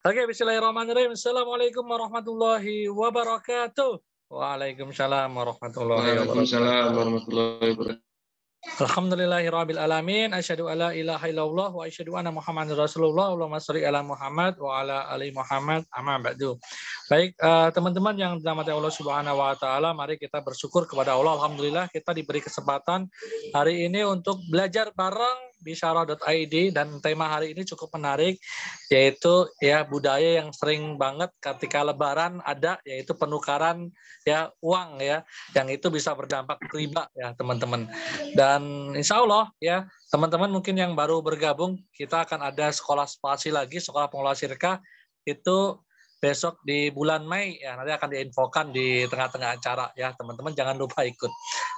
Oke, bismillahirrahmanirrahim. Assalamualaikum warahmatullahi wabarakatuh. Waalaikumsalam warahmatullahi wabarakatuh. Waalaikumsalam warahmatullahi wabarakatuh. Alhamdulillahirabbil alamin, asyhadu alla ilaha illallah wa asyhadu anna Muhammadar Rasulullah. Allahumma shalli ala Muhammad wa ala ali Muhammad. Amma ba'du. Baik, teman-teman yang dirahmati Allah Subhanahu wa taala, mari kita bersyukur kepada Allah. Alhamdulillah kita diberi kesempatan hari ini untuk belajar bareng di syarah.id, dan tema hari ini cukup menarik, yaitu ya budaya yang sering banget ketika lebaran ada, yaitu penukaran ya uang ya, yang itu bisa berdampak riba ya teman-teman. Dan insya Allah ya teman-teman mungkin yang baru bergabung, kita akan ada sekolah spasi lagi, sekolah pengelola sirka itu besok di bulan Mei ya, nanti akan diinfokan di tengah-tengah acara ya teman-teman, jangan lupa ikut.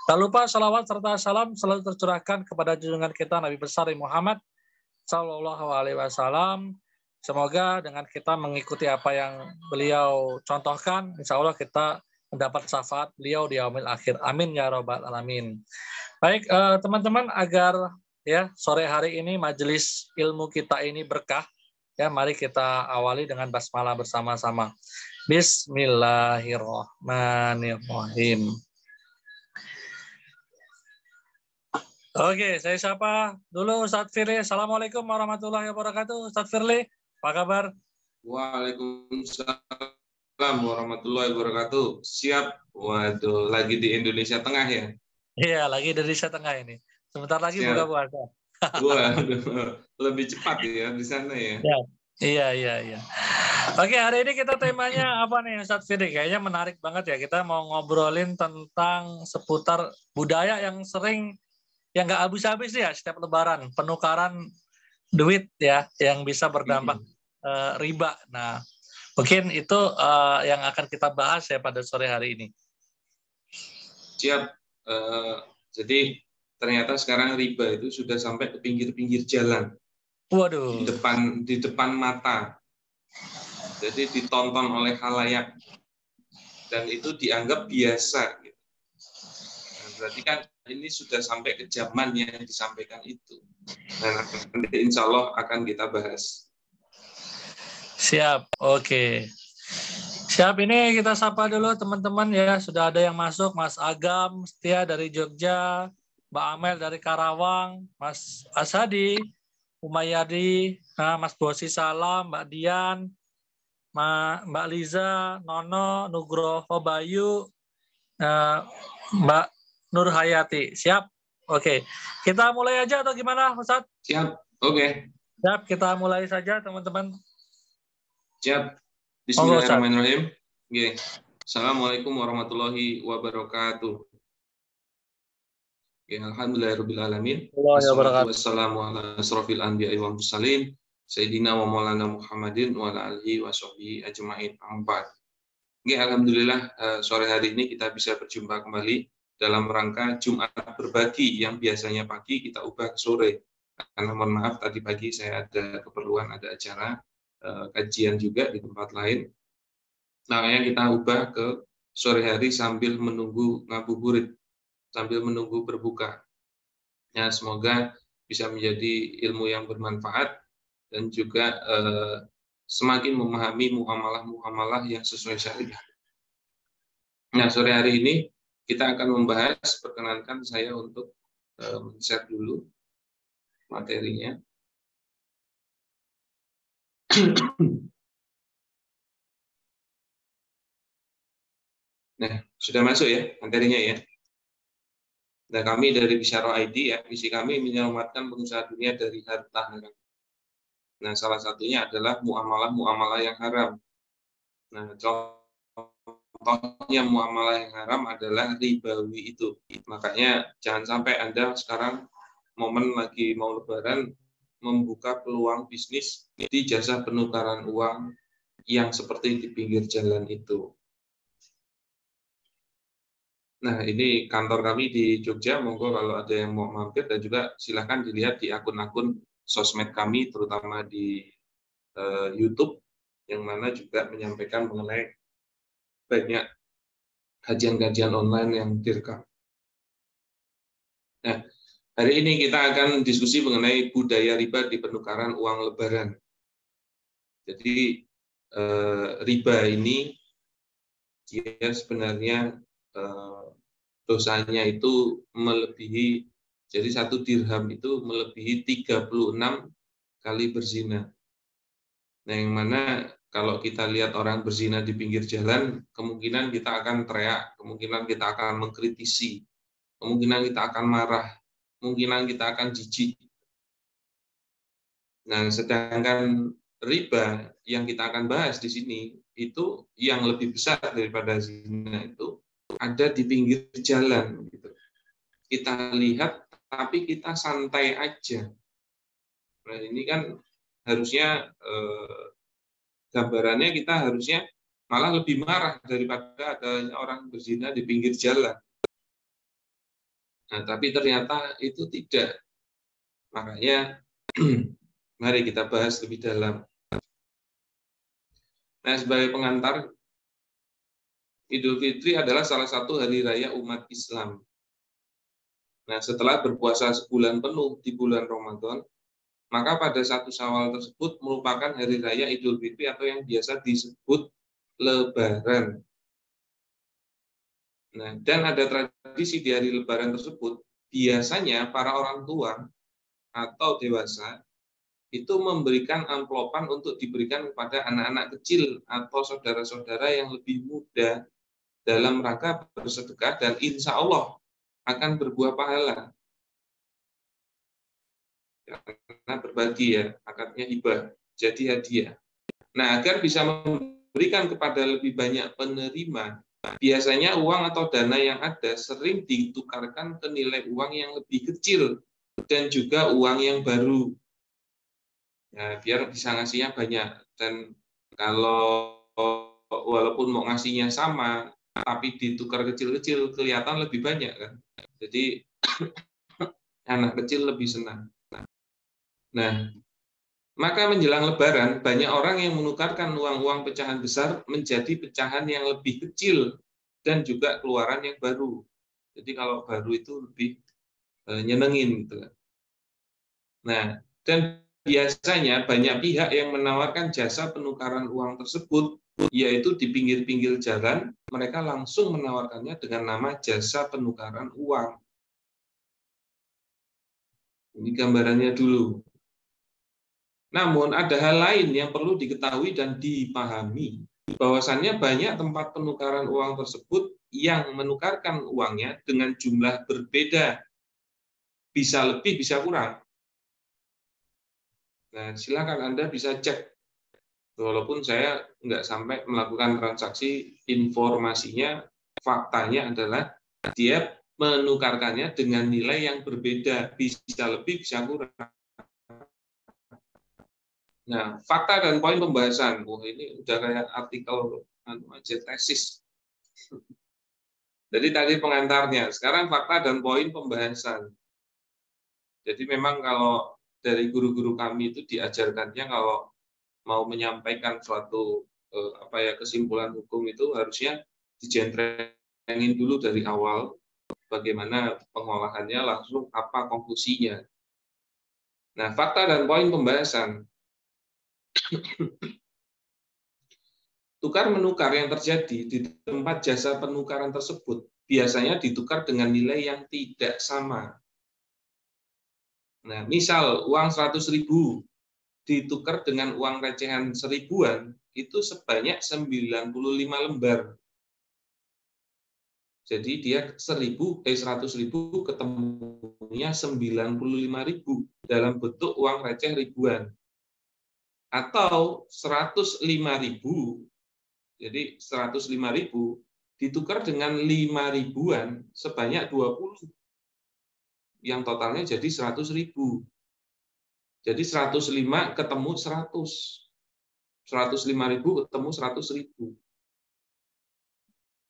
Tak lupa salawat serta salam selalu tercurahkan kepada junjungan kita Nabi besar Muhammad Sallallahu Alaihi Wasallam. Semoga dengan kita mengikuti apa yang beliau contohkan, insya Allah kita mendapat syafaat beliau di yaumil akhir. Amin ya robbal alamin. Baik teman-teman, agar ya sore hari ini majelis ilmu kita ini berkah. Ya, mari kita awali dengan basmalah bersama-sama. Bismillahirrahmanirrahim. Oke, saya sapa dulu Ustadz Firly. Assalamualaikum warahmatullahi wabarakatuh. Ustadz Firly, apa kabar? Waalaikumsalam warahmatullahi wabarakatuh. Siap. Waduh, lagi di Indonesia Tengah ya? Iya, lagi di Indonesia Tengah ini. Sebentar lagi buka puasa. Waduh, lebih cepat ya di sana ya. Iya. Oke, hari ini kita temanya apa nih Ustadz Firly? Kayaknya menarik banget ya. Kita mau ngobrolin tentang seputar budaya yang sering, yang nggak habis-habis ya setiap lebaran. Penukaran duit ya, yang bisa berdampak riba. Nah, mungkin itu yang akan kita bahas ya pada sore hari ini. Siap. Jadi ternyata sekarang riba itu sudah sampai ke pinggir-pinggir jalan. Waduh. Di depan mata. Jadi ditonton oleh khalayak. Dan itu dianggap biasa. Nah, berarti kan ini sudah sampai ke zaman yang disampaikan itu. Dan nanti insya Allah akan kita bahas. Siap, oke. Siap, ini kita sapa dulu teman-teman ya. Sudah ada yang masuk, Mas Agam Setia dari Jogja, Mbak Amel dari Karawang, Mas Asadi, Umayadi, Mas Bosi Salam, Mbak Dian, Mbak Liza, Nono, Nugroho Bayu, Mbak Nur Hayati. Siap? Oke. Kita mulai aja atau gimana, Ustadz? Siap, oke. Siap, kita mulai saja teman-teman. Siap. Bismillahirrahmanirrahim. Oke. Assalamualaikum warahmatullahi wabarakatuh. Oke, alhamdulillahirabbil alamin. Wassalamu ala asrofil anbiya'i wal mursalin sayyidina wa maulana Muhammadin wa ala alihi wa sahbihi ajmain. Oke, alhamdulillah sore hari ini kita bisa berjumpa kembali dalam rangka Jumat berbagi yang biasanya pagi kita ubah ke sore. Karena mohon maaf tadi pagi saya ada keperluan, ada acara kajian juga di tempat lain. Makanya kita ubah ke sore hari sambil menunggu ngabuburit, sambil menunggu berbuka. Ya, semoga bisa menjadi ilmu yang bermanfaat dan juga semakin memahami muamalah-muamalah yang sesuai syariah. Nah, sore hari ini kita akan membahas, perkenankan saya untuk men-share dulu materinya. Nah, sudah masuk ya materinya ya. Nah, kami dari Bisyarah ID ya, misi kami menyelamatkan pengusaha dunia dari harta haram. Nah, salah satunya adalah muamalah-muamalah yang haram. Nah, contohnya muamalah yang haram adalah ribawi itu. Makanya jangan sampai Anda sekarang momen lagi mau lebaran membuka peluang bisnis di jasa penukaran uang yang seperti di pinggir jalan itu. Nah, ini kantor kami di Jogja, monggo kalau ada yang mau mampir, dan juga silahkan dilihat di akun-akun sosmed kami, terutama di YouTube, yang mana juga menyampaikan mengenai banyak kajian-kajian online yang direkam. Nah, hari ini kita akan diskusi mengenai budaya riba di penukaran uang lebaran. Jadi riba ini dia sebenarnya dosanya itu melebihi, jadi 1 dirham itu melebihi 36 kali berzina. Nah, yang mana kalau kita lihat orang berzina di pinggir jalan, kemungkinan kita akan teriak, kemungkinan kita akan mengkritisi, kemungkinan kita akan marah, kemungkinan kita akan jijik. Nah, sedangkan riba yang kita akan bahas di sini itu yang lebih besar daripada zina itu ada di pinggir jalan. Gitu. Kita lihat, tapi kita santai aja. Nah, ini kan harusnya gambarannya kita harusnya malah lebih marah daripada ada orang berzina di pinggir jalan. Nah, tapi ternyata itu tidak. Makanya mari kita bahas lebih dalam. Nah, sebagai pengantar, Idul Fitri adalah salah satu hari raya umat Islam. Nah, setelah berpuasa sebulan penuh di bulan Ramadan, maka pada 1 Syawal tersebut merupakan hari raya Idul Fitri atau yang biasa disebut Lebaran. Nah, dan ada tradisi di hari Lebaran tersebut, biasanya para orang tua atau dewasa itu memberikan amplopan untuk diberikan kepada anak-anak kecil atau saudara-saudara yang lebih muda dalam rangka bersedekah dan insya Allah akan berbuah pahala. Karena berbagi ya, akadnya hibah, jadi hadiah. Nah, agar bisa memberikan kepada lebih banyak penerima, biasanya uang atau dana yang ada sering ditukarkan ke nilai uang yang lebih kecil dan juga uang yang baru. Ya, biar bisa ngasihnya banyak. Dan kalau walaupun mau ngasihnya sama, tapi ditukar kecil-kecil kelihatan lebih banyak kan. Jadi anak kecil lebih senang. Nah, maka menjelang Lebaran banyak orang yang menukarkan uang-uang pecahan besar menjadi pecahan yang lebih kecil dan juga keluaran yang baru. Jadi kalau baru itu lebih nyenengin gitu kan. Nah, dan biasanya banyak pihak yang menawarkan jasa penukaran uang tersebut, yaitu di pinggir-pinggir jalan, mereka langsung menawarkannya dengan nama jasa penukaran uang. Ini gambarannya dulu. Namun ada hal lain yang perlu diketahui dan dipahami, bahwasannya banyak tempat penukaran uang tersebut yang menukarkan uangnya dengan jumlah berbeda, bisa lebih, bisa kurang. Nah, silakan Anda bisa cek. Walaupun saya nggak sampai melakukan transaksi, informasinya, faktanya adalah dia menukarkannya dengan nilai yang berbeda, bisa lebih, bisa kurang. Nah, fakta dan poin pembahasan. Wah, ini udah kayak artikel aja tesis. Jadi tadi pengantarnya, sekarang fakta dan poin pembahasan. Jadi memang kalau dari guru-guru kami itu diajarkannya kalau mau menyampaikan suatu kesimpulan hukum itu harusnya dijentrengin dulu dari awal bagaimana pengolahannya, langsung apa konklusinya. Nah, fakta dan poin pembahasan. Tukar menukar yang terjadi di tempat jasa penukaran tersebut biasanya ditukar dengan nilai yang tidak sama. Nah, misal uang 100.000 ditukar dengan uang recehan 1000-an itu sebanyak 95 lembar. Jadi dia 100.000 ketemunya 95.000 dalam bentuk uang receh ribuan. Atau 105.000, jadi 105.000 ditukar dengan 5.000-an sebanyak 20. Yang totalnya jadi 100.000. Jadi 105 ketemu 100. 105.000 ketemu 100.000.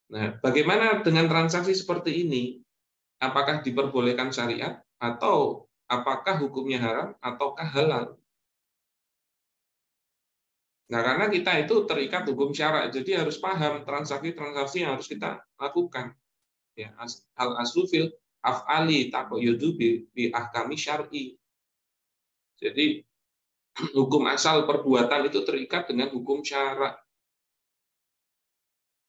Nah, bagaimana dengan transaksi seperti ini? Apakah diperbolehkan syariat atau apakah hukumnya haram ataukah halal? Nah, karena kita itu terikat hukum syarak, jadi harus paham transaksi-transaksi yang harus kita lakukan. Ya, al-aslu fil af'ali taqayyudu bi ahkami syar'i. Jadi hukum asal perbuatan itu terikat dengan hukum syara.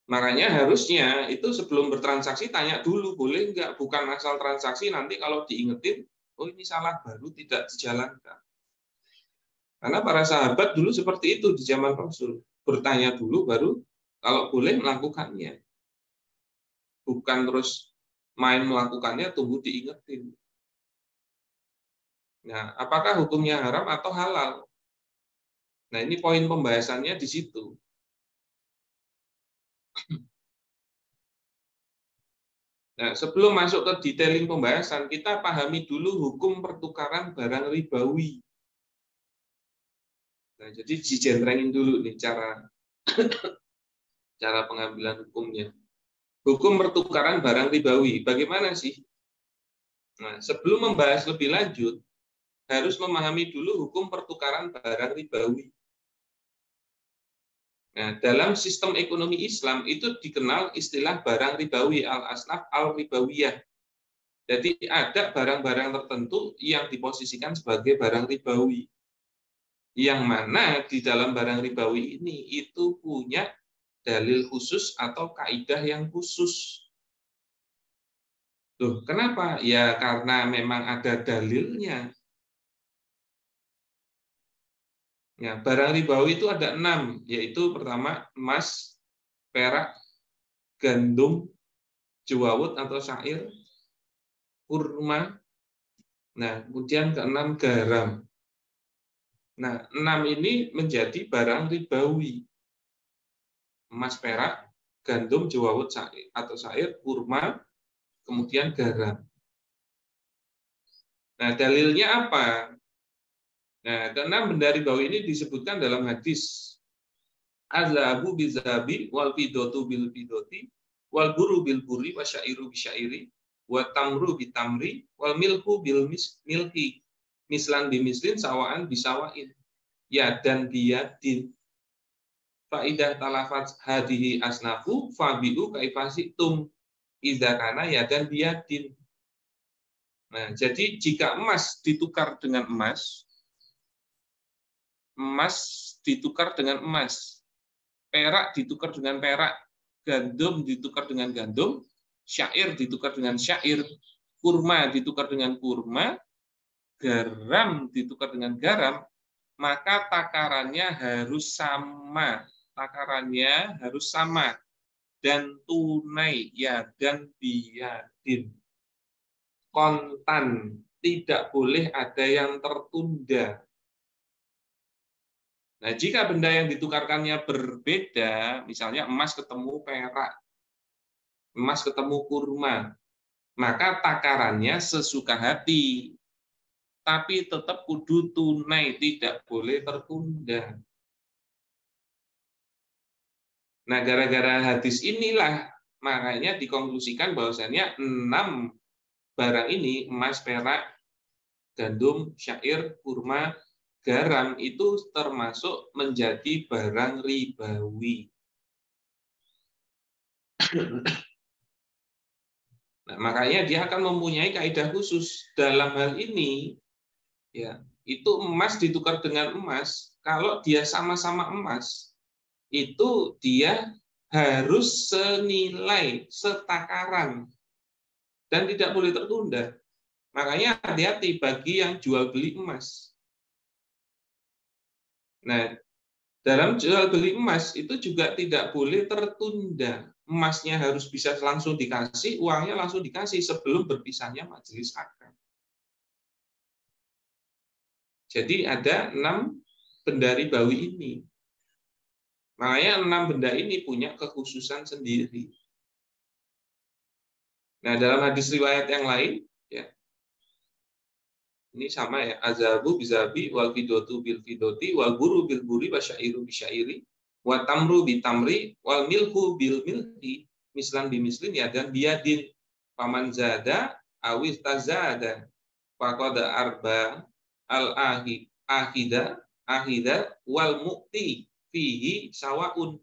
Makanya harusnya itu sebelum bertransaksi tanya dulu, boleh nggak? Bukan asal transaksi, nanti kalau diingetin, oh ini salah baru tidak dijalankan. Karena para sahabat dulu seperti itu di zaman Rasul. Bertanya dulu baru kalau boleh melakukannya. Bukan terus main melakukannya, tunggu diingetin. Nah, apakah hukumnya haram atau halal? Nah, ini poin pembahasannya di situ. Nah, sebelum masuk ke detailing pembahasan, kita pahami dulu hukum pertukaran barang ribawi. Nah, jadi dijentrengin dulu nih cara pengambilan hukumnya. Hukum pertukaran barang ribawi, bagaimana sih? Nah, sebelum membahas lebih lanjut, harus memahami dulu hukum pertukaran barang ribawi. Nah, dalam sistem ekonomi Islam itu dikenal istilah barang ribawi, al-asnaf al-ribawiyah. Jadi ada barang-barang tertentu yang diposisikan sebagai barang ribawi. Yang mana di dalam barang ribawi ini itu punya dalil khusus atau kaidah yang khusus. Loh, kenapa? Ya karena memang ada dalilnya. Ya, barang ribawi itu ada 6, yaitu pertama emas, perak, gandum, jawawut atau syair, kurma. Nah, kemudian ke-6 garam. Nah, 6 ini menjadi barang ribawi. Emas, perak, gandum, jawawut atau syair, kurma, kemudian garam. Nah, dalilnya apa? Nah, ke-6 benda ribawi ini disebutkan dalam hadis. Az-zahabu bizahabi wal fidotu bil fidoti wal buru bil buri wa syairu bisyairi wa tamru bitamri wal milku bil milki mislan bimislin sawaan bisawain ya dan biyadin faidah talafat hadihi asnafu fabiu kaifasitum idza kana ya dan biyadin. Nah, jadi jika emas ditukar dengan emas ditukar dengan emas, perak ditukar dengan perak, gandum ditukar dengan gandum, syair ditukar dengan syair, kurma ditukar dengan kurma, garam ditukar dengan garam, maka takarannya harus sama. Takarannya harus sama dan tunai ya dan biyadin. Kontan, tidak boleh ada yang tertunda. Nah, jika benda yang ditukarkannya berbeda, misalnya emas ketemu perak, emas ketemu kurma, maka takarannya sesuka hati. Tapi tetap kudu tunai, tidak boleh tertunda. Nah, gara-gara hadis inilah, makanya dikonklusikan bahwasannya 6 barang ini, emas, perak, gandum, syair, kurma, garam itu termasuk menjadi barang ribawi. Nah, makanya dia akan mempunyai kaidah khusus dalam hal ini. Ya, itu emas ditukar dengan emas. Kalau dia sama-sama emas, itu dia harus senilai, setakaran, dan tidak boleh tertunda. Makanya hati-hati bagi yang jual beli emas. Nah, dalam jual beli emas itu juga tidak boleh tertunda. Emasnya harus bisa langsung dikasih, uangnya langsung dikasih sebelum berpisahnya majelis akad. Jadi ada 6 benda ribawi ini. Makanya 6 benda ini punya kekhususan sendiri. Nah, dalam hadis riwayat yang lain, ya, ini sama ya, azabu bizabi wal fidotu bil fidoti wal buru bil buri wa syairu bisyairi wa tamru bitamri wal milku bil milki mislan bimislin ya dan biyadin paman zada awis tazada faqada arba al ahida wal mukti fihi sawaun.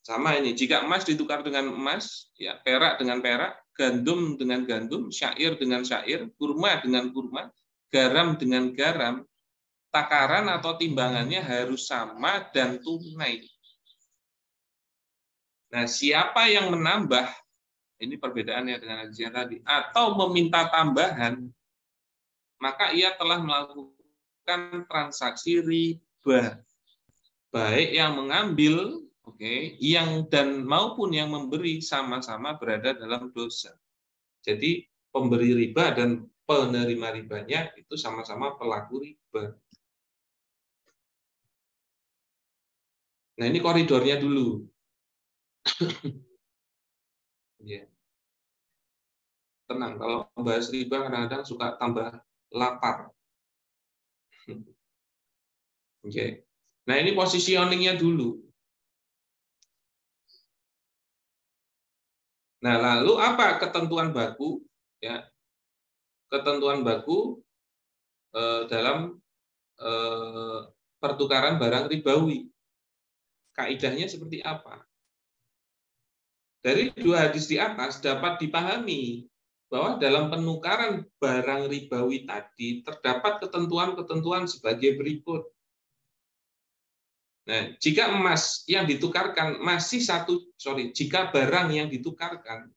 Sama ini, jika emas ditukar dengan emas, ya perak dengan perak, gandum dengan gandum, syair dengan syair, kurma dengan kurma, garam dengan garam, takaran atau timbangannya harus sama dan tunai. Nah, siapa yang menambah, ini perbedaannya dengan hadis yang tadi, atau meminta tambahan, maka ia telah melakukan transaksi riba. Baik yang mengambil, yang dan maupun yang memberi sama-sama berada dalam dosa. Jadi pemberi riba dan penerima ribanya itu sama-sama pelaku riba. Nah, ini koridornya dulu. Ya. Tenang, kalau membahas riba kadang-kadang suka tambah lapar. Oke. Nah, ini positioningnya dulu. Nah, lalu apa ketentuan baku? Ya, ketentuan baku dalam pertukaran barang ribawi. Kaidahnya seperti apa? Dari dua hadis di atas dapat dipahami bahwa dalam penukaran barang ribawi tadi terdapat ketentuan-ketentuan sebagai berikut. Nah, jika emas yang ditukarkan masih jika barang yang ditukarkan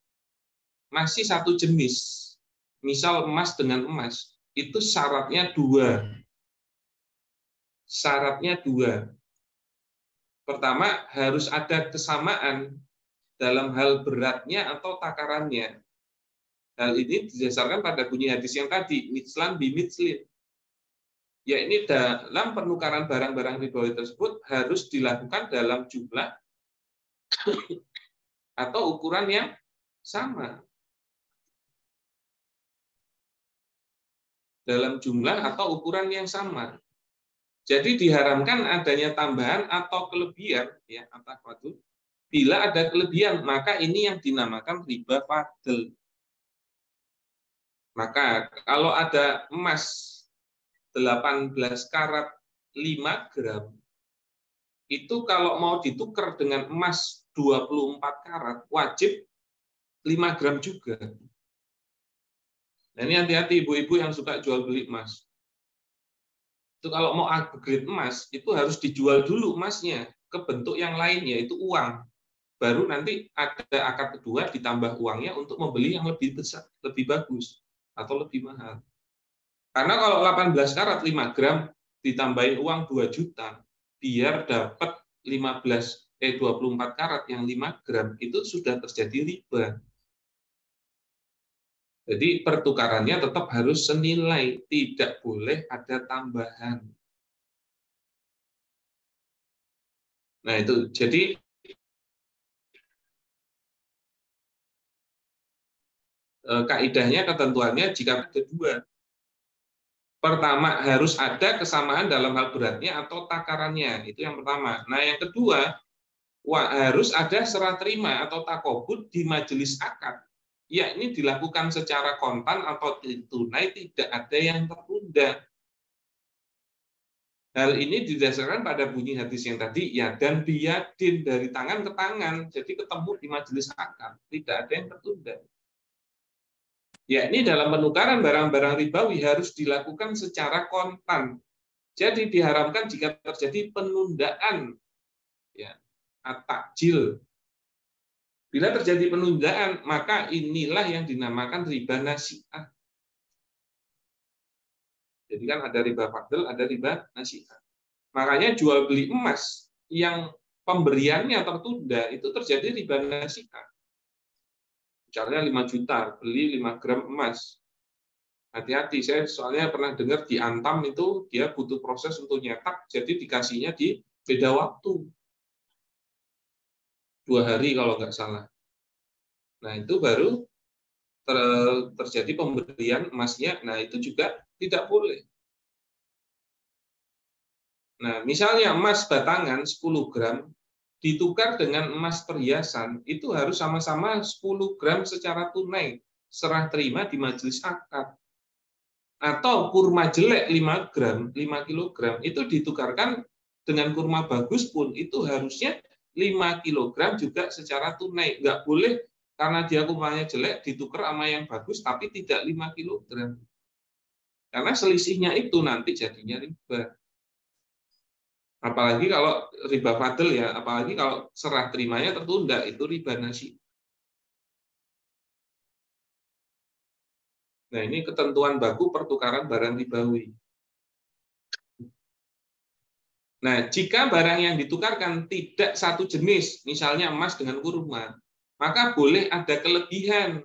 masih satu jenis, misal emas dengan emas, itu syaratnya dua. Syaratnya dua. Pertama, harus ada kesamaan dalam hal beratnya atau takarannya. Hal ini didasarkan pada bunyi hadis yang tadi, mitslan bimitslin. Ya, ini dalam penukaran barang-barang ribawi tersebut harus dilakukan dalam jumlah atau ukuran yang sama. Dalam jumlah atau ukuran yang sama. Jadi diharamkan adanya tambahan atau kelebihan, ya, bila ada kelebihan, maka ini yang dinamakan riba fadl. Maka kalau ada emas 18 karat 5 gram, itu kalau mau ditukar dengan emas 24 karat, wajib 5 gram juga. Nah, ini hati-hati ibu-ibu yang suka jual beli emas. Itu kalau mau upgrade emas, itu harus dijual dulu emasnya ke bentuk yang lain, yaitu uang. Baru nanti ada akad kedua ditambah uangnya untuk membeli yang lebih besar, lebih bagus, atau lebih mahal. Karena kalau 18 karat 5 gram ditambahin uang 2 juta, biar dapat 24 karat yang 5 gram, itu sudah terjadi riba. Jadi pertukarannya tetap harus senilai, tidak boleh ada tambahan. Nah itu, jadi kaidahnya, ketentuannya jika ada dua. Pertama, harus ada kesamaan dalam hal beratnya atau takarannya. Itu yang pertama. Nah, yang kedua, harus ada serah terima atau takobut di majelis akad. Ya, ini dilakukan secara kontan atau tunai, tidak ada yang tertunda. Hal ini didasarkan pada bunyi hadis yang tadi, ya, dan biyadin, dari tangan ke tangan. Jadi ketemu di majelis akad, tidak ada yang tertunda. Ya, ini dalam penukaran barang-barang ribawi harus dilakukan secara kontan. Jadi diharamkan jika terjadi penundaan, ya, at-takjil. Bila terjadi penundaan, maka inilah yang dinamakan riba nasi'ah. Jadi kan ada riba fadl, ada riba nasi'ah. Makanya jual beli emas yang pemberiannya tertunda itu terjadi riba nasi'ah. Misalnya 5 juta, beli 5 gram emas. Hati-hati, saya soalnya pernah dengar di Antam itu dia butuh proses untuk nyetak, jadi dikasihnya di beda waktu. 2 hari kalau nggak salah. Nah, itu baru terjadi pemberian emasnya. Nah, itu juga tidak boleh. Nah, misalnya emas batangan 10 gram, ditukar dengan emas perhiasan, itu harus sama-sama 10 gram secara tunai, serah terima di majelis akad. Atau kurma jelek 5 gram, 5 kilogram, itu ditukarkan dengan kurma bagus pun, itu harusnya 5 kilogram juga secara tunai. Nggak boleh karena dia kurmanya jelek, ditukar sama yang bagus, tapi tidak 5 kilogram. Karena selisihnya itu nanti jadinya riba. Apalagi kalau riba fadl ya, apalagi kalau serah terimanya tertunda, itu riba nasi. Nah, ini ketentuan baku pertukaran barang ribawi. Nah, jika barang yang ditukarkan tidak satu jenis, misalnya emas dengan kurma, maka boleh ada kelebihan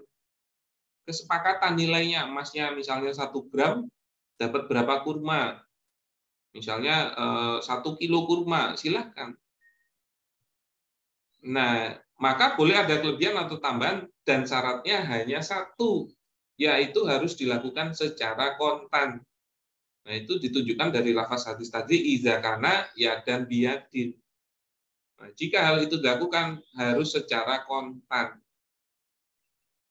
kesepakatan nilainya. Emasnya misalnya 1 gram, dapat berapa kurma. Misalnya 1 kilo kurma, silakan. Nah, maka boleh ada kelebihan atau tambahan, dan syaratnya hanya satu, yaitu harus dilakukan secara kontan. Nah, itu ditunjukkan dari lafaz hadis tadi, idza kana ya dan biyadin. Nah, jika hal itu dilakukan harus secara kontan.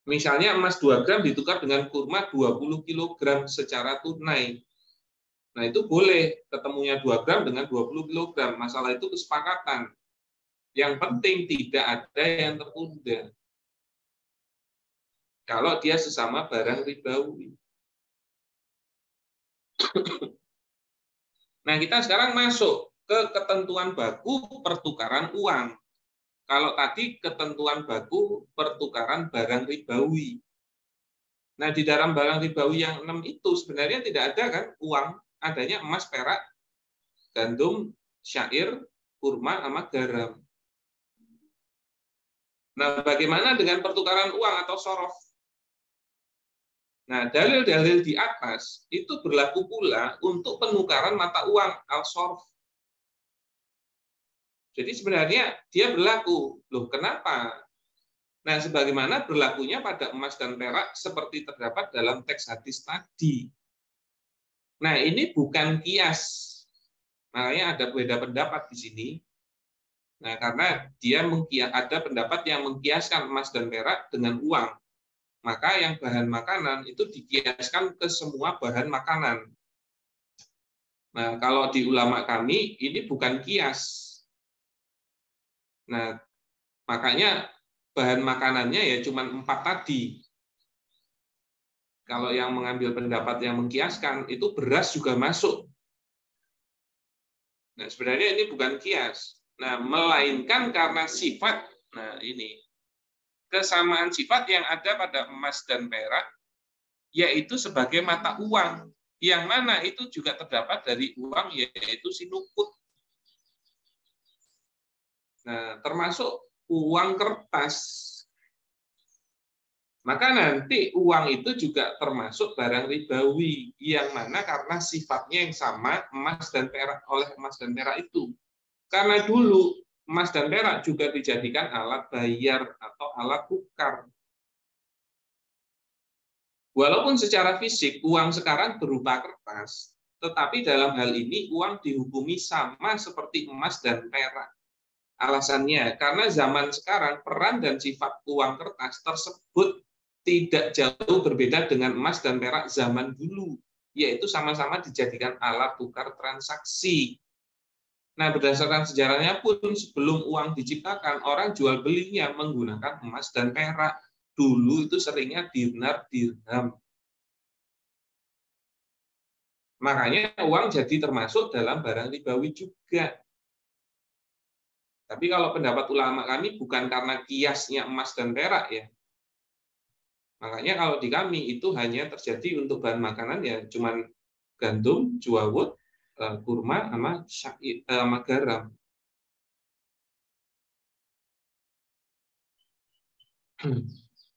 Misalnya emas 2 gram ditukar dengan kurma 20 kg secara tunai. Nah, itu boleh ketemunya 2 gram dengan 20 kg. Masalah itu kesepakatan. Yang penting tidak ada yang tertunda. Kalau dia sesama barang ribawi. Nah, kita sekarang masuk ke ketentuan baku pertukaran uang. Kalau tadi ketentuan baku pertukaran barang ribawi. Nah, di dalam barang ribawi yang 6 itu sebenarnya tidak ada kan uang, adanya emas, perak, gandum, syair, kurma, sama garam. Nah, bagaimana dengan pertukaran uang atau sorof? Nah, dalil-dalil di atas itu berlaku pula untuk penukaran mata uang al-sorof. Jadi sebenarnya dia berlaku. Loh, kenapa? Nah, sebagaimana berlakunya pada emas dan perak seperti terdapat dalam teks hadis tadi. Nah, ini bukan kias. Makanya ada beda pendapat di sini. Nah, karena dia ada pendapat yang mengkiaskan emas dan perak dengan uang. Maka yang bahan makanan itu dikiaskan ke semua bahan makanan. Nah, kalau di ulama kami ini bukan kias. Nah, makanya bahan makanannya ya cuma 4 tadi. Kalau yang mengambil pendapat yang mengkiaskan itu beras juga masuk. Nah, sebenarnya ini bukan kias. Nah, melainkan karena sifat. Nah, ini kesamaan sifat yang ada pada emas dan perak, yaitu sebagai mata uang, yang mana itu juga terdapat dari uang, yaitu sinukut. Nah, termasuk uang kertas. Maka nanti uang itu juga termasuk barang ribawi, yang mana karena sifatnya yang sama emas dan perak oleh emas dan perak itu. Karena dulu emas dan perak juga dijadikan alat bayar atau alat tukar. Walaupun secara fisik uang sekarang berupa kertas, tetapi dalam hal ini uang dihukumi sama seperti emas dan perak. Alasannya, karena zaman sekarang peran dan sifat uang kertas tersebut tidak jauh berbeda dengan emas dan perak zaman dulu, yaitu sama-sama dijadikan alat tukar transaksi. Nah, berdasarkan sejarahnya pun sebelum uang diciptakan, orang jual belinya menggunakan emas dan perak. Dulu itu seringnya dinar, dirham. Makanya uang jadi termasuk dalam barang ribawi juga. Tapi kalau pendapat ulama kami bukan karena kiasnya emas dan perak ya. Makanya kalau di kami itu hanya terjadi untuk bahan makanan ya cuman gandum, juawut, kurma, sama garam.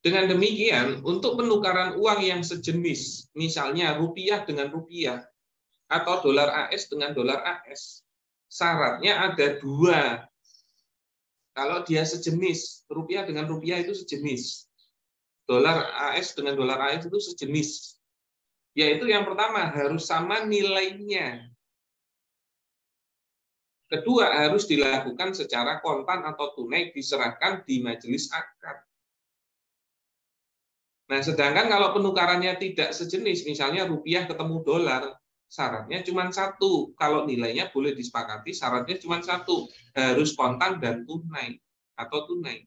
Dengan demikian, untuk penukaran uang yang sejenis, misalnya rupiah dengan rupiah, atau dolar AS dengan dolar AS, syaratnya ada 2. Kalau dia sejenis, rupiah dengan rupiah itu sejenis. Dolar AS dengan dolar AS itu sejenis. Yaitu yang pertama, harus sama nilainya. Kedua, harus dilakukan secara kontan atau tunai, diserahkan di majelis akad. Nah, sedangkan kalau penukarannya tidak sejenis, misalnya rupiah ketemu dolar, syaratnya cuma 1. Kalau nilainya boleh disepakati, syaratnya cuma 1. Harus kontan dan tunai atau tunai.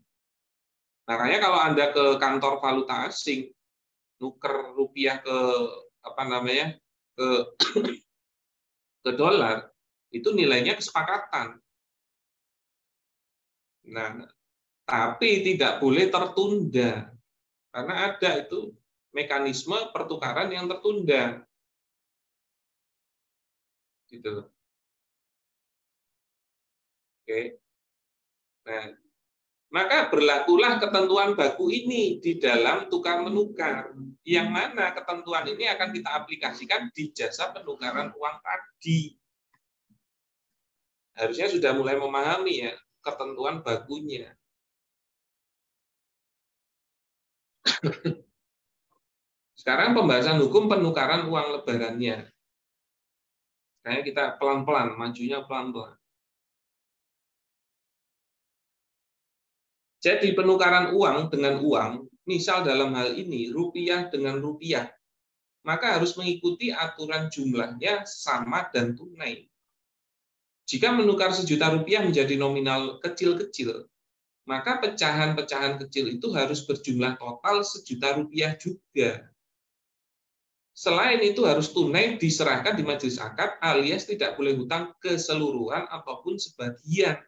Makanya kalau Anda ke kantor valuta asing, nuker rupiah ke ke dolar, Itu nilainya kesepakatan. Nah, tapi tidak boleh tertunda. Karena ada itu mekanisme pertukaran yang tertunda. Gitu. Oke. Nah, maka berlakulah ketentuan baku ini di dalam tukar menukar. Yang mana ketentuan ini akan kita aplikasikan di jasa penukaran uang tadi. Harusnya sudah mulai memahami ya ketentuan bakunya. Sekarang pembahasan hukum penukaran uang lebarannya. Kayak kita pelan-pelan, majunya pelan-pelan. Jadi penukaran uang dengan uang, misal dalam hal ini rupiah dengan rupiah, maka harus mengikuti aturan jumlahnya sama dan tunai. Jika menukar Rp1.000.000 menjadi nominal kecil-kecil, maka pecahan-pecahan kecil itu harus berjumlah total Rp1.000.000 juga. Selain itu harus tunai diserahkan di majelis akad alias tidak boleh hutang keseluruhan ataupun sebagian.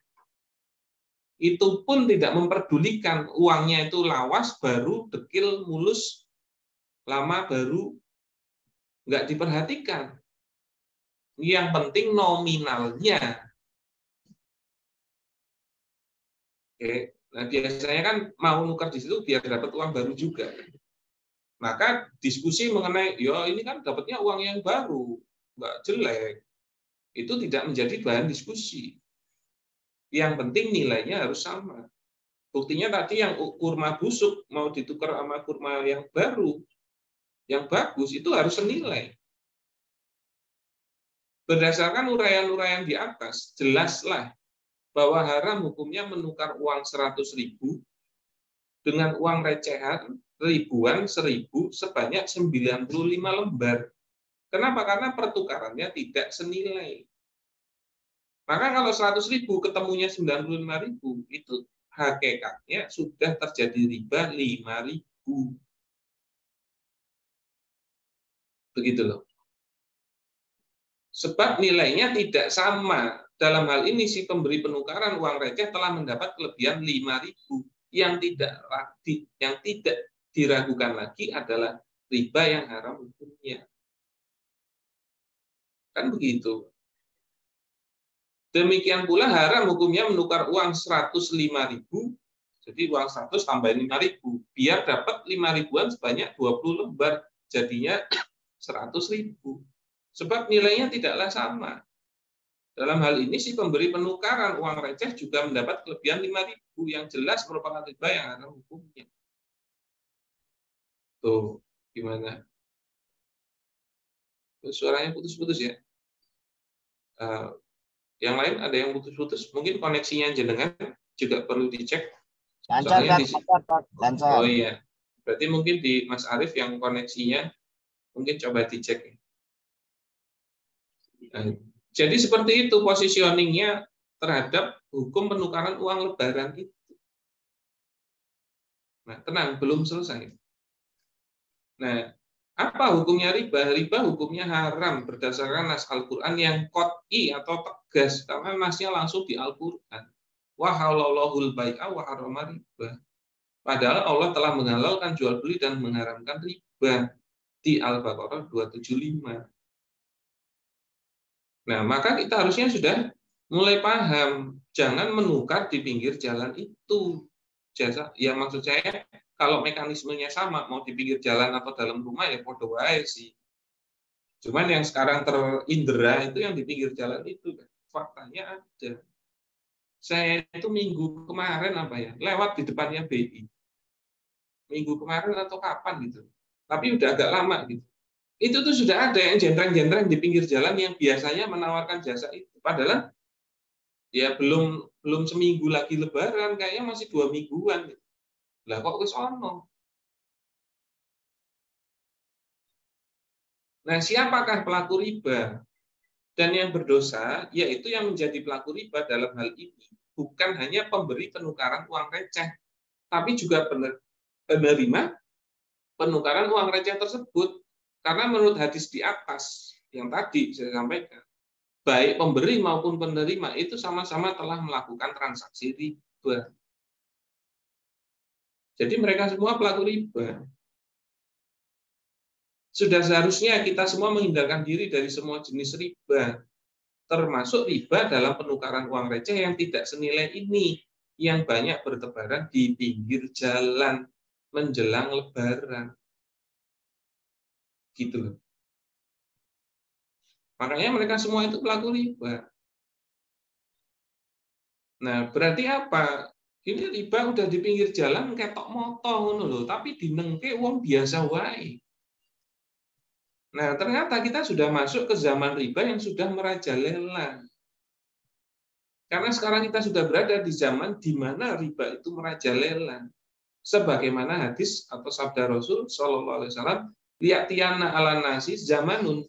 Itu pun tidak memperdulikan uangnya itu lawas, baru, dekil, mulus, lama, baru, nggak diperhatikan. Yang penting nominalnya. Oke. Nah, biasanya kan mau nukar di situ biar dapat uang baru juga. Maka diskusi mengenai, ya ini kan dapatnya uang yang baru, nggak jelek. Itu tidak menjadi bahan diskusi. Yang penting nilainya harus sama. Buktinya tadi yang kurma busuk mau ditukar sama kurma yang baru, yang bagus, itu harus senilai. Berdasarkan uraian-uraian di atas, jelaslah bahwa haram hukumnya menukar uang 100.000 dengan uang recehan ribuan 1.000 sebanyak 95 lembar. Kenapa? Karena pertukarannya tidak senilai. Maka kalau 100.000 ketemunya 95.000, itu hakikatnya sudah terjadi riba 5.000. Begitu loh. Sebab nilainya tidak sama. Dalam hal ini si pemberi penukaran uang receh telah mendapat kelebihan 5.000. Yang tidak diragukan lagi adalah riba yang haram hukumnya. Kan begitu. Demikian pula haram hukumnya menukar uang 105.000, jadi uang 100 tambahin 5.000, biar dapat 5.000-an sebanyak 20 lembar, jadinya 100.000. Sebab nilainya tidaklah sama. Dalam hal ini si pemberi penukaran uang receh juga mendapat kelebihan 5.000, yang jelas merupakan riba yang haram hukumnya. Tuh, gimana? Suaranya putus-putus ya? Yang lain ada yang putus-putus, mungkin koneksinya jenengan juga perlu dicek. Lancar, lancar. Oh iya, berarti mungkin di Mas Arief yang koneksinya mungkin coba dicek. Nah, jadi seperti itu positioningnya terhadap hukum penukaran uang lebaran itu. Nah, tenang, belum selesai. Nah, apa hukumnya riba? Riba hukumnya haram berdasarkan nas Al-Quran yang qat'i atau tegas, karena nasnya langsung di Al-Quran. Wa halallahul bai'a wa harrama riba. Padahal Allah telah menghalalkan jual beli dan mengharamkan riba di Al-Baqarah 275. Nah, maka kita harusnya sudah mulai paham, jangan menukar di pinggir jalan itu. Jasa, ya maksud saya kalau mekanismenya sama, mau di pinggir jalan atau dalam rumah ya podo wae sih. Cuman yang sekarang terindera itu yang di pinggir jalan itu, faktanya ada. Saya itu minggu kemarin lewat di depannya BI. Minggu kemarin atau kapan gitu. Tapi udah agak lama gitu. Itu tuh sudah ada yang jentreng-jentreng di pinggir jalan yang biasanya menawarkan jasa itu. Padahal ya belum seminggu lagi Lebaran, kayaknya masih 2 mingguan. Gitu. Lah kok wis ono. Nah, siapakah pelaku riba? Dan yang berdosa yaitu yang menjadi pelaku riba dalam hal ini bukan hanya pemberi penukaran uang receh, tapi juga penerima penukaran uang receh tersebut. Karena menurut hadis di atas yang tadi saya sampaikan, baik pemberi maupun penerima itu sama-sama telah melakukan transaksi riba. Jadi mereka semua pelaku riba. Sudah seharusnya kita semua menghindarkan diri dari semua jenis riba, termasuk riba dalam penukaran uang receh yang tidak senilai ini, yang banyak bertebaran di pinggir jalan menjelang Lebaran. Gitu loh. Makanya mereka semua itu pelaku riba. Nah, berarti apa? Ini riba udah di pinggir jalan ketok moto ngono lho, tapi dinengke wong biasa wae. Nah, ternyata kita sudah masuk ke zaman riba yang sudah merajalela. Karena sekarang kita sudah berada di zaman di mana riba itu merajalela. Sebagaimana hadis atau sabda Rasul sallallahu alaihi wasallam, "Liya'tiyana 'alan nasi zamanun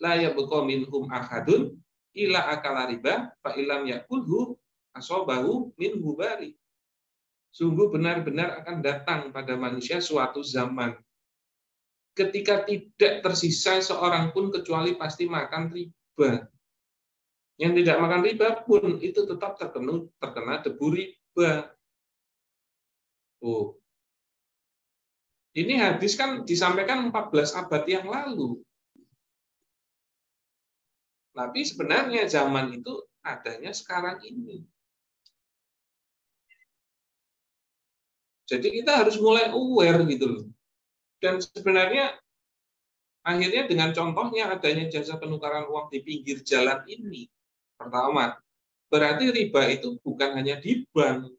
la yabqa minhum ahadun ila akala riba fa illam yakulhu asobahu min hubari." Sungguh benar-benar akan datang pada manusia suatu zaman ketika tidak tersisa seorang pun kecuali pasti makan riba. Yang tidak makan riba pun itu tetap terkena debu riba. Oh. Ini hadis kan disampaikan 14 abad yang lalu. Tapi sebenarnya zaman itu adanya sekarang ini. Jadi kita harus mulai aware gitu loh. Dan sebenarnya akhirnya dengan contohnya adanya jasa penukaran uang di pinggir jalan ini. Pertama, berarti riba itu bukan hanya di bank.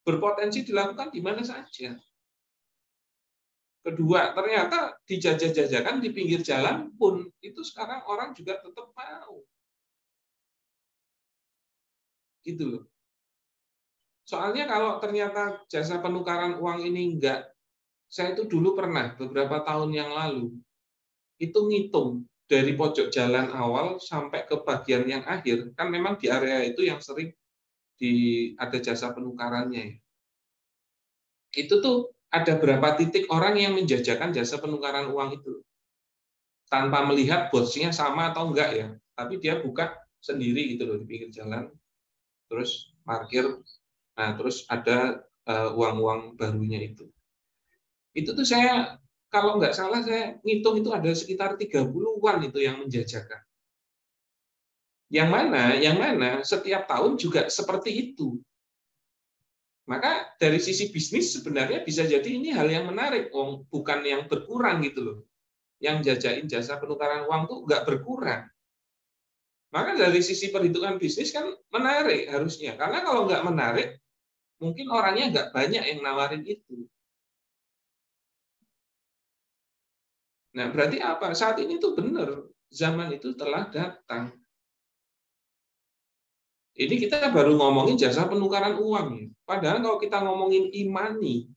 Berpotensi dilakukan di mana saja. Kedua, ternyata dijajah-jajakan di pinggir jalan pun itu sekarang orang juga tetap mau. Gitu loh. Soalnya kalau ternyata jasa penukaran uang ini enggak, saya itu dulu pernah beberapa tahun yang lalu itu ngitung dari pojok jalan awal sampai ke bagian yang akhir, kan memang di area itu yang sering ada jasa penukarannya. Itu tuh ada berapa titik orang yang menjajakan jasa penukaran uang itu tanpa melihat bosnya sama atau enggak ya, tapi dia buka sendiri gitu loh di pinggir jalan, terus parkir. Nah, terus ada uang-uang barunya itu. Itu tuh saya, kalau nggak salah, saya ngitung itu ada sekitar 30-an itu yang menjajakan. Yang mana setiap tahun juga seperti itu. Maka dari sisi bisnis sebenarnya bisa jadi ini hal yang menarik, bukan yang berkurang gitu loh. Yang jajain jasa penukaran uang tuh nggak berkurang. Maka dari sisi perhitungan bisnis kan menarik harusnya. Karena kalau nggak menarik, mungkin orangnya nggak banyak yang nawarin itu. Nah, berarti apa? Saat ini tuh benar, zaman itu telah datang. Ini kita baru ngomongin jasa penukaran uang. Padahal kalau kita ngomongin imani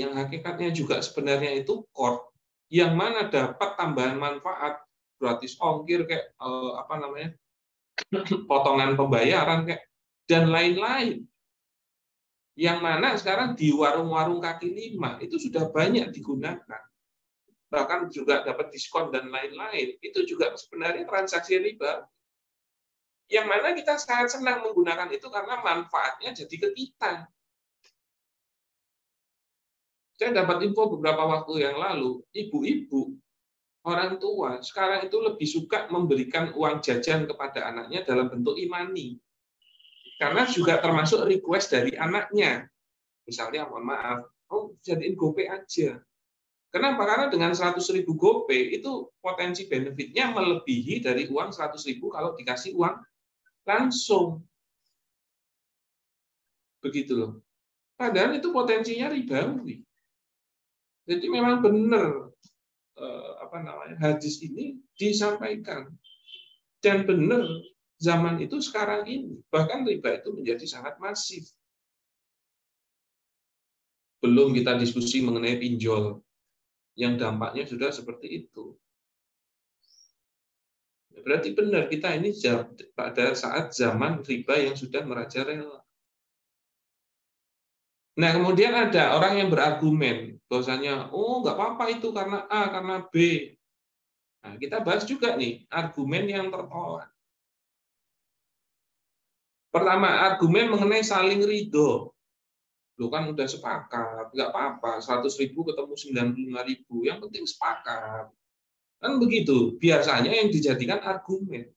yang hakikatnya juga sebenarnya itu core, yang mana dapat tambahan manfaat, gratis ongkir kayak potongan pembayaran kayak dan lain-lain. Yang mana sekarang di warung-warung kaki lima itu sudah banyak digunakan. Bahkan juga dapat diskon dan lain-lain. Itu juga sebenarnya transaksi riba. Yang mana kita sangat senang menggunakan itu karena manfaatnya jadi ke kita. Saya dapat info beberapa waktu yang lalu, ibu-ibu, orang tua, sekarang itu lebih suka memberikan uang jajan kepada anaknya dalam bentuk imani. Karena juga termasuk request dari anaknya. Misalnya, mohon maaf, jadiin GoPay aja. Kenapa? Karena dengan 100.000 GoPay itu potensi benefitnya melebihi dari uang 100.000 kalau dikasih uang langsung. Begitu loh. Padahal itu potensinya ribawi. Jadi memang benar hadis ini disampaikan. Dan benar zaman itu sekarang ini. Bahkan riba itu menjadi sangat masif. Belum kita diskusi mengenai pinjol. Yang dampaknya sudah seperti itu. Berarti benar kita ini pada saat zaman riba yang sudah merajalela. Nah, kemudian ada orang yang berargumen bahwasanya nggak apa-apa itu karena A, karena B. Nah, kita bahas juga nih argumen yang tertolak. Pertama, argumen mengenai saling ridho. Lu kan udah sepakat, nggak apa-apa, 100.000 ketemu 95.000, yang penting sepakat. Kan begitu, biasanya yang dijadikan argumen.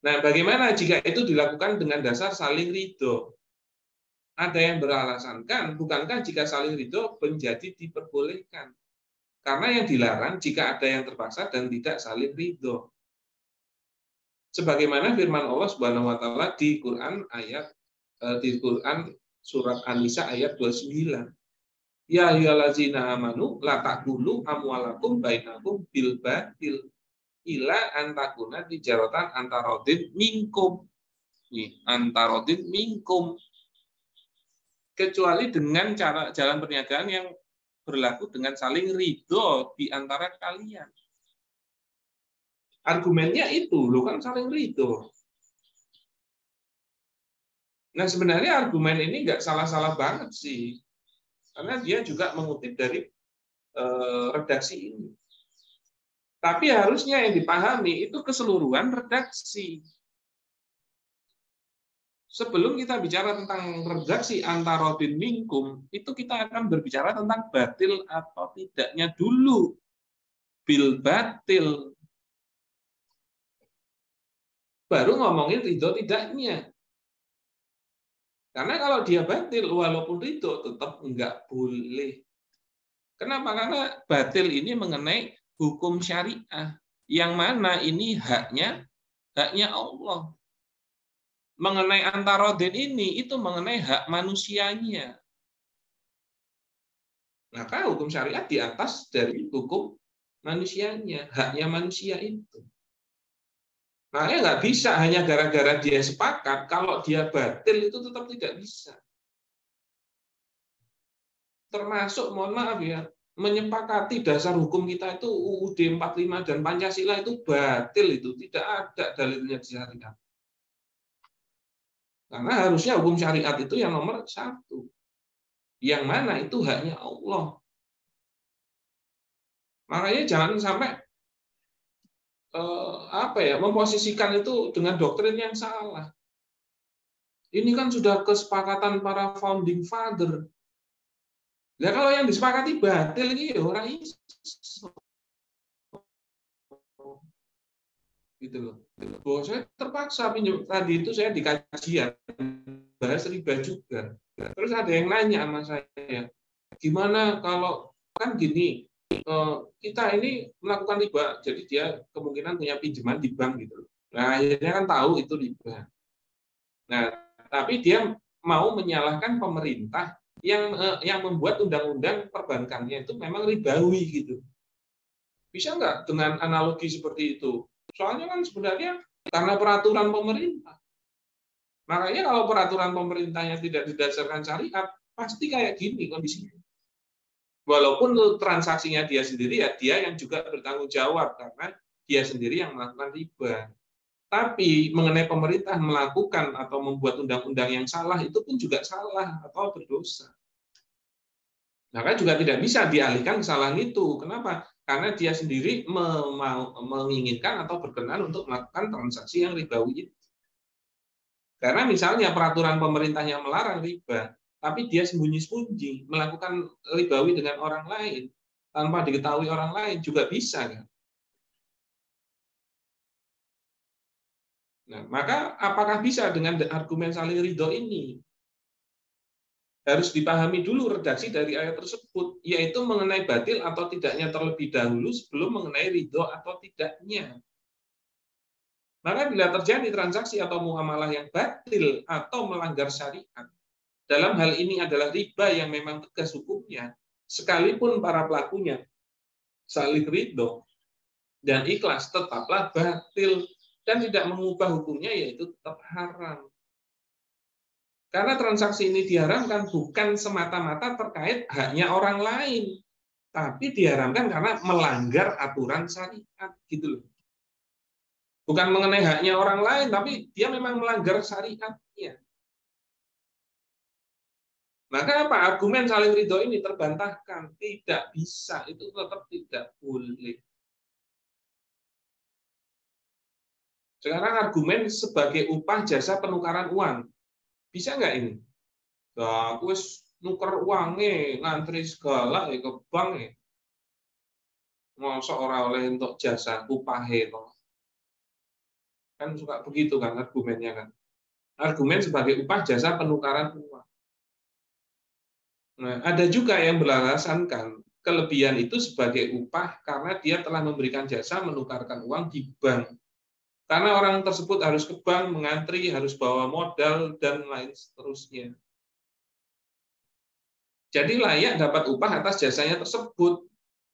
Nah, bagaimana jika itu dilakukan dengan dasar saling ridho? Ada yang beralasan, kan, bukankah jika saling ridho menjadi diperbolehkan? Karena yang dilarang jika ada yang terpaksa dan tidak saling ridho. Sebagaimana firman Allah Subhanahu wa taala di Quran surat An-Nisa ayat 29. Ya ayyuhallazina amanu la taqulu amwalakum bainakum bil batil ila antakuna tijaratan antarodin minkum. Antarodin minkum. Kecuali dengan cara jalan perniagaan yang berlaku dengan saling ridho di antara kalian. Argumennya itu, lo kan saling ridho. Nah, sebenarnya argumen ini nggak salah-salah banget sih. Karena dia juga mengutip dari redaksi ini. Tapi harusnya yang dipahami itu keseluruhan redaksi. Sebelum kita bicara tentang redaksi antarodin minkum, itu kita akan berbicara tentang batil atau tidaknya dulu. Bil batil. Baru ngomongin ridho tidaknya. Karena kalau dia batil, walaupun ridho, tetap enggak boleh. Kenapa? Karena batil ini mengenai hukum syariah. Yang mana ini haknya Allah. Mengenai antarodin ini, itu mengenai hak manusianya. Maka hukum syariat di atas dari hukum manusianya. Haknya manusia itu. Makanya nggak bisa hanya gara-gara dia sepakat, kalau dia batil itu tetap tidak bisa. Termasuk, mohon maaf ya, menyepakati dasar hukum kita itu UUD 45 dan Pancasila itu batil, itu tidak ada dalilnya di syariat. Karena harusnya hukum syariat itu yang nomor 1. Yang mana itu haknya Allah. Makanya jangan sampai memposisikan itu dengan doktrin yang salah. Ini kan sudah kesepakatan para founding father. Nah, kalau yang disepakati batil ini orang iso. Gitu loh. Bahwa saya terpaksa pinjam tadi itu saya di kajian bahas riba juga. Terus ada yang nanya sama saya, gimana kalau kan gini, kita ini melakukan riba, jadi dia kemungkinan punya pinjaman di bank gitu. Nah, akhirnya kan tahu itu riba. Nah, tapi dia mau menyalahkan pemerintah yang membuat undang-undang perbankannya itu memang ribawi gitu. Bisa nggak dengan analogi seperti itu? Soalnya kan sebenarnya karena peraturan pemerintah. Makanya kalau peraturan pemerintahnya tidak didasarkan syariat, pasti kayak gini kondisinya. Walaupun transaksinya dia sendiri, ya dia yang juga bertanggung jawab karena dia sendiri yang melakukan riba. Tapi mengenai pemerintah melakukan atau membuat undang-undang yang salah, itu pun juga salah atau berdosa. Maka juga tidak bisa dialihkan kesalahan itu. Kenapa? Karena dia sendiri menginginkan atau berkenan untuk melakukan transaksi yang ribawi itu. Karena misalnya peraturan pemerintahnya melarang riba, tapi dia sembunyi-sembunyi melakukan ribawi dengan orang lain, tanpa diketahui orang lain, juga bisa. Kan? Nah, maka apakah bisa dengan argumen saling ridho ini? Harus dipahami dulu redaksi dari ayat tersebut, yaitu mengenai batil atau tidaknya terlebih dahulu sebelum mengenai ridho atau tidaknya. Maka bila terjadi transaksi atau muamalah yang batil atau melanggar syariat, dalam hal ini adalah riba yang memang tegas hukumnya, sekalipun para pelakunya saling ridho dan ikhlas, tetaplah batil dan tidak mengubah hukumnya, yaitu tetap haram. Karena transaksi ini diharamkan bukan semata-mata terkait haknya orang lain, tapi diharamkan karena melanggar aturan syariat, gitu loh. Bukan mengenai haknya orang lain, tapi dia memang melanggar syariatnya. Maka apa? Argumen saling ridho ini terbantahkan. Tidak bisa, itu tetap tidak boleh. Sekarang argumen sebagai upah jasa penukaran uang. Bisa nggak ini? Nah, aku nuker uangnya, ngantri segala ya ke bank ya. Masa orang oleh untuk jasa upah itu. Kan suka begitu kan argumennya kan. Argumen sebagai upah jasa penukaran uang. Nah, ada juga yang beralasankan kelebihan itu sebagai upah karena dia telah memberikan jasa menukarkan uang di bank. Karena orang tersebut harus ke bank, mengantri, harus bawa modal, dan lain seterusnya. Jadi layak dapat upah atas jasanya tersebut.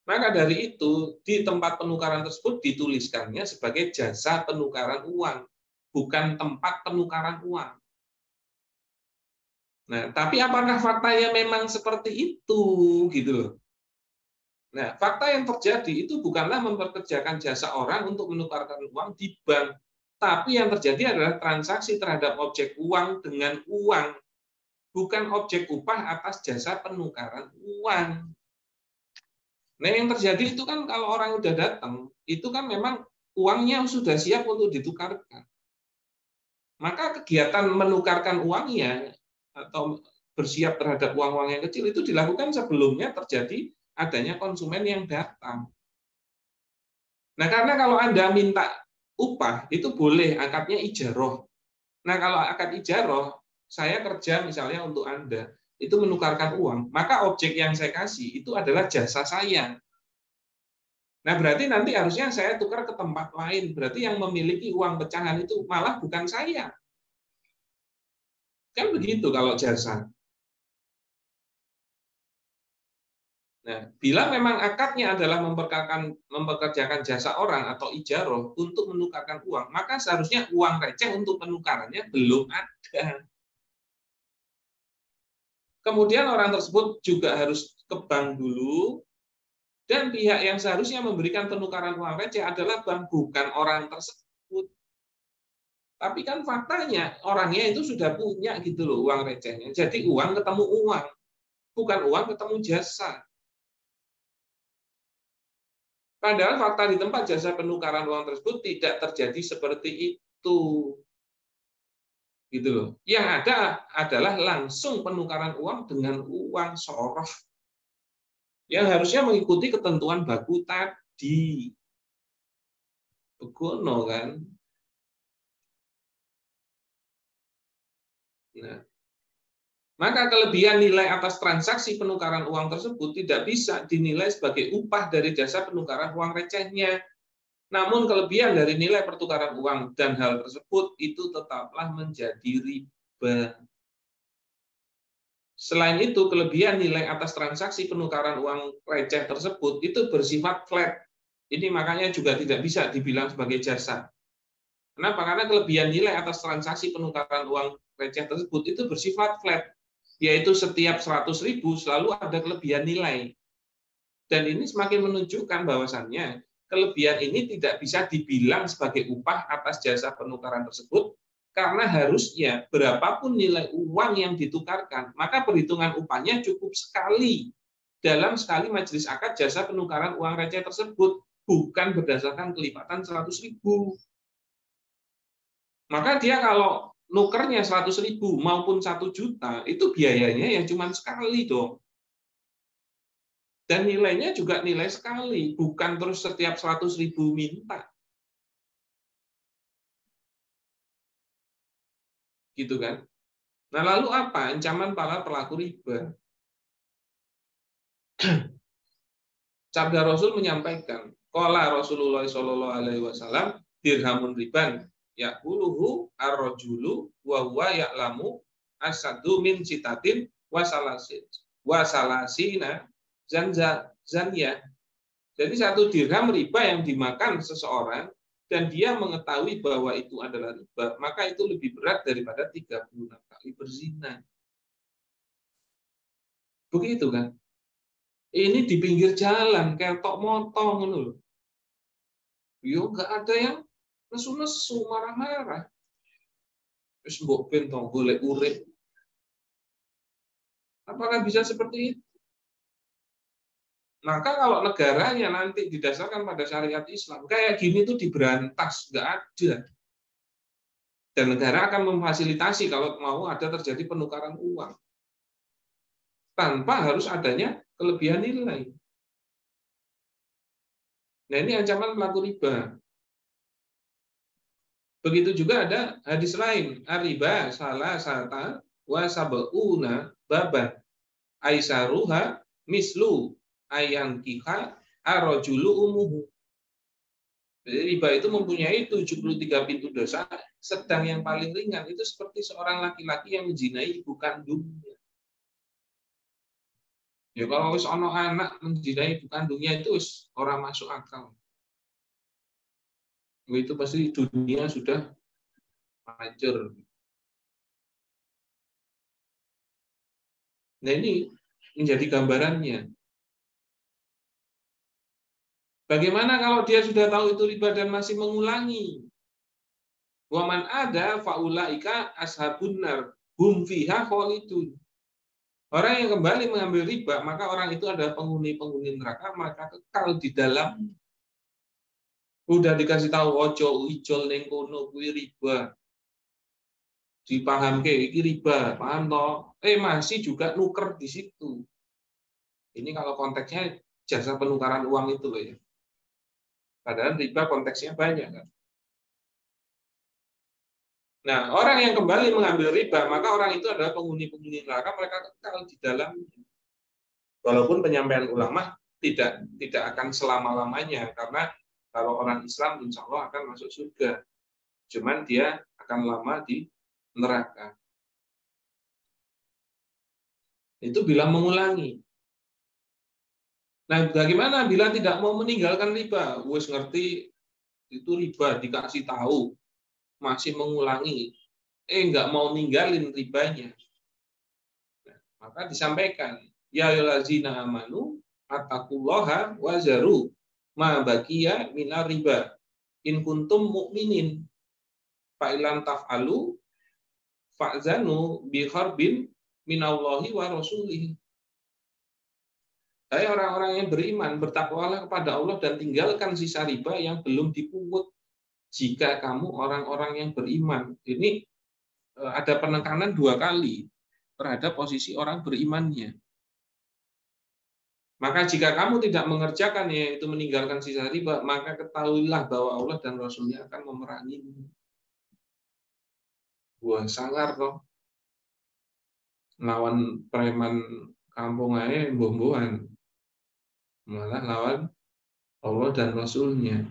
Maka dari itu, di tempat penukaran tersebut dituliskannya sebagai jasa penukaran uang, bukan tempat penukaran uang. Nah, tapi apakah faktanya memang seperti itu, gitu loh? Nah, fakta yang terjadi itu bukanlah memperkerjakan jasa orang untuk menukarkan uang di bank, tapi yang terjadi adalah transaksi terhadap objek uang dengan uang, bukan objek upah atas jasa penukaran uang. Nah, yang terjadi itu kan kalau orang udah datang, itu kan memang uangnya sudah siap untuk ditukarkan. Maka kegiatan menukarkan uangnya atau bersiap terhadap uang-uang yang kecil itu dilakukan sebelumnya terjadi adanya konsumen yang datang. Nah, karena kalau Anda minta upah, itu boleh akadnya ijaroh. Nah, kalau akad ijaroh, saya kerja misalnya untuk Anda, itu menukarkan uang, maka objek yang saya kasih itu adalah jasa saya. Nah, berarti nanti harusnya saya tukar ke tempat lain. Berarti yang memiliki uang pecahan itu malah bukan saya. Kan begitu kalau jasa. Nah, bila memang akadnya adalah mempekerjakan jasa orang atau ijaroh untuk menukarkan uang, maka seharusnya uang receh untuk penukarannya belum ada. Kemudian orang tersebut juga harus ke bank dulu, dan pihak yang seharusnya memberikan penukaran uang receh adalah bank, bukan orang tersebut. Tapi kan faktanya orangnya itu sudah punya gitu loh uang recehnya. Jadi uang ketemu uang, bukan uang ketemu jasa. Padahal fakta di tempat jasa penukaran uang tersebut tidak terjadi seperti itu. Gitu loh. Yang ada adalah langsung penukaran uang dengan uang soroh. Yang harusnya mengikuti ketentuan baku tadi. Begono kan? Nah, maka kelebihan nilai atas transaksi penukaran uang tersebut tidak bisa dinilai sebagai upah dari jasa penukaran uang recehnya. Namun kelebihan dari nilai pertukaran uang dan hal tersebut itu tetaplah menjadi riba. Selain itu, kelebihan nilai atas transaksi penukaran uang receh tersebut itu bersifat flat. Ini makanya juga tidak bisa dibilang sebagai jasa. Kenapa? Karena kelebihan nilai atas transaksi penukaran uang receh tersebut itu bersifat flat, yaitu setiap 100.000 selalu ada kelebihan nilai. Dan ini semakin menunjukkan bahwasannya kelebihan ini tidak bisa dibilang sebagai upah atas jasa penukaran tersebut, karena harusnya berapapun nilai uang yang ditukarkan, maka perhitungan upahnya cukup sekali dalam sekali majelis akad jasa penukaran uang receh tersebut, bukan berdasarkan kelipatan 100.000. Maka dia kalau nukernya 100.000 maupun 1 juta, itu biayanya ya cuma sekali dong. Dan nilainya juga nilai sekali, bukan terus setiap 100.000 minta. Gitu kan? Nah, lalu apa ancaman para pelaku riba? Sabda Rasul menyampaikan, qala Rasulullah sallallahu alaihi wasallam, dirhamun riban yaquluhu ar-rajulu wa huwa ya'lamu asadu min citatin wasalasina zaniyah. Jadi 1 dirham riba yang dimakan seseorang dan dia mengetahui bahwa itu adalah riba, maka itu lebih berat daripada 36 kali berzina. Begitu kan? Ini di pinggir jalan, ketok motong loh. Yo nggak ada yang nesu-nesu, marah-marah. Terus mbok pentong golek urip. Apakah bisa seperti itu? Maka kalau negaranya nanti didasarkan pada syariat Islam, kayak gini tuh diberantas, nggak ada. Dan negara akan memfasilitasi kalau mau ada terjadi penukaran uang. Tanpa harus adanya kelebihan nilai. Nah, ini ancaman pelaku riba. Begitu juga ada hadis lain, ar-riba salah sata wa sab'una baban aisaruha mislu ayang kiha arrojulu umuhu. Jadi riba itu mempunyai 73 pintu dosa, sedang yang paling ringan itu seperti seorang laki-laki yang menzinai ibu kandungnya. Ya kalau wis ono anak menzinai ibu kandungnya itu wis orang masuk akal. Itu pasti dunia sudah hancur. Nah, ini menjadi gambarannya. Bagaimana kalau dia sudah tahu itu riba dan masih mengulangi? Waman ada faulaika ashabun nar hum fiha khalidun. Orang yang kembali mengambil riba, maka orang itu adalah penghuni-penghuni neraka, maka kekal di dalam. Udah dikasih tahu ojo ijol ning kono kuwi riba. Dipahamke iki riba, paham toh? Masih juga nuker di situ. Ini kalau konteksnya jasa penukaran uang itu loh ya. Padahal riba konteksnya banyak kan. Nah, orang yang kembali mengambil riba, maka orang itu adalah penghuni-penghuni neraka, mereka kekal di dalamnya. Walaupun penyampaian ulama tidak akan selama-lamanya, karena kalau orang Islam insya Allah akan masuk surga. Cuman dia akan lama di neraka. Itu bila mengulangi. Nah, bagaimana bila tidak mau meninggalkan riba? Wes ngerti itu riba, dikasih tahu, masih mengulangi, nggak mau ninggalin ribanya. Nah, maka disampaikan, ya ayyuhallazina amanu attaqullaha wazaru ma baqiya minar riba in kuntum mu'minin fa ilam taf'alu fa'zanu bi harbin minallahi wa rasulihi. Hai orang-orang yang beriman, bertakwalah kepada Allah dan tinggalkan sisa riba yang belum dipungut. Jika kamu orang-orang yang beriman. Ini ada penekanan 2 kali terhadap posisi orang berimannya. Maka jika kamu tidak mengerjakan, yaitu meninggalkan sisa riba, maka ketahuilah bahwa Allah dan Rasul-Nya akan memerangimu. Buah sangar toh. Lawan preman kampung aja bomboan. Malah lawan Allah dan Rasul-Nya.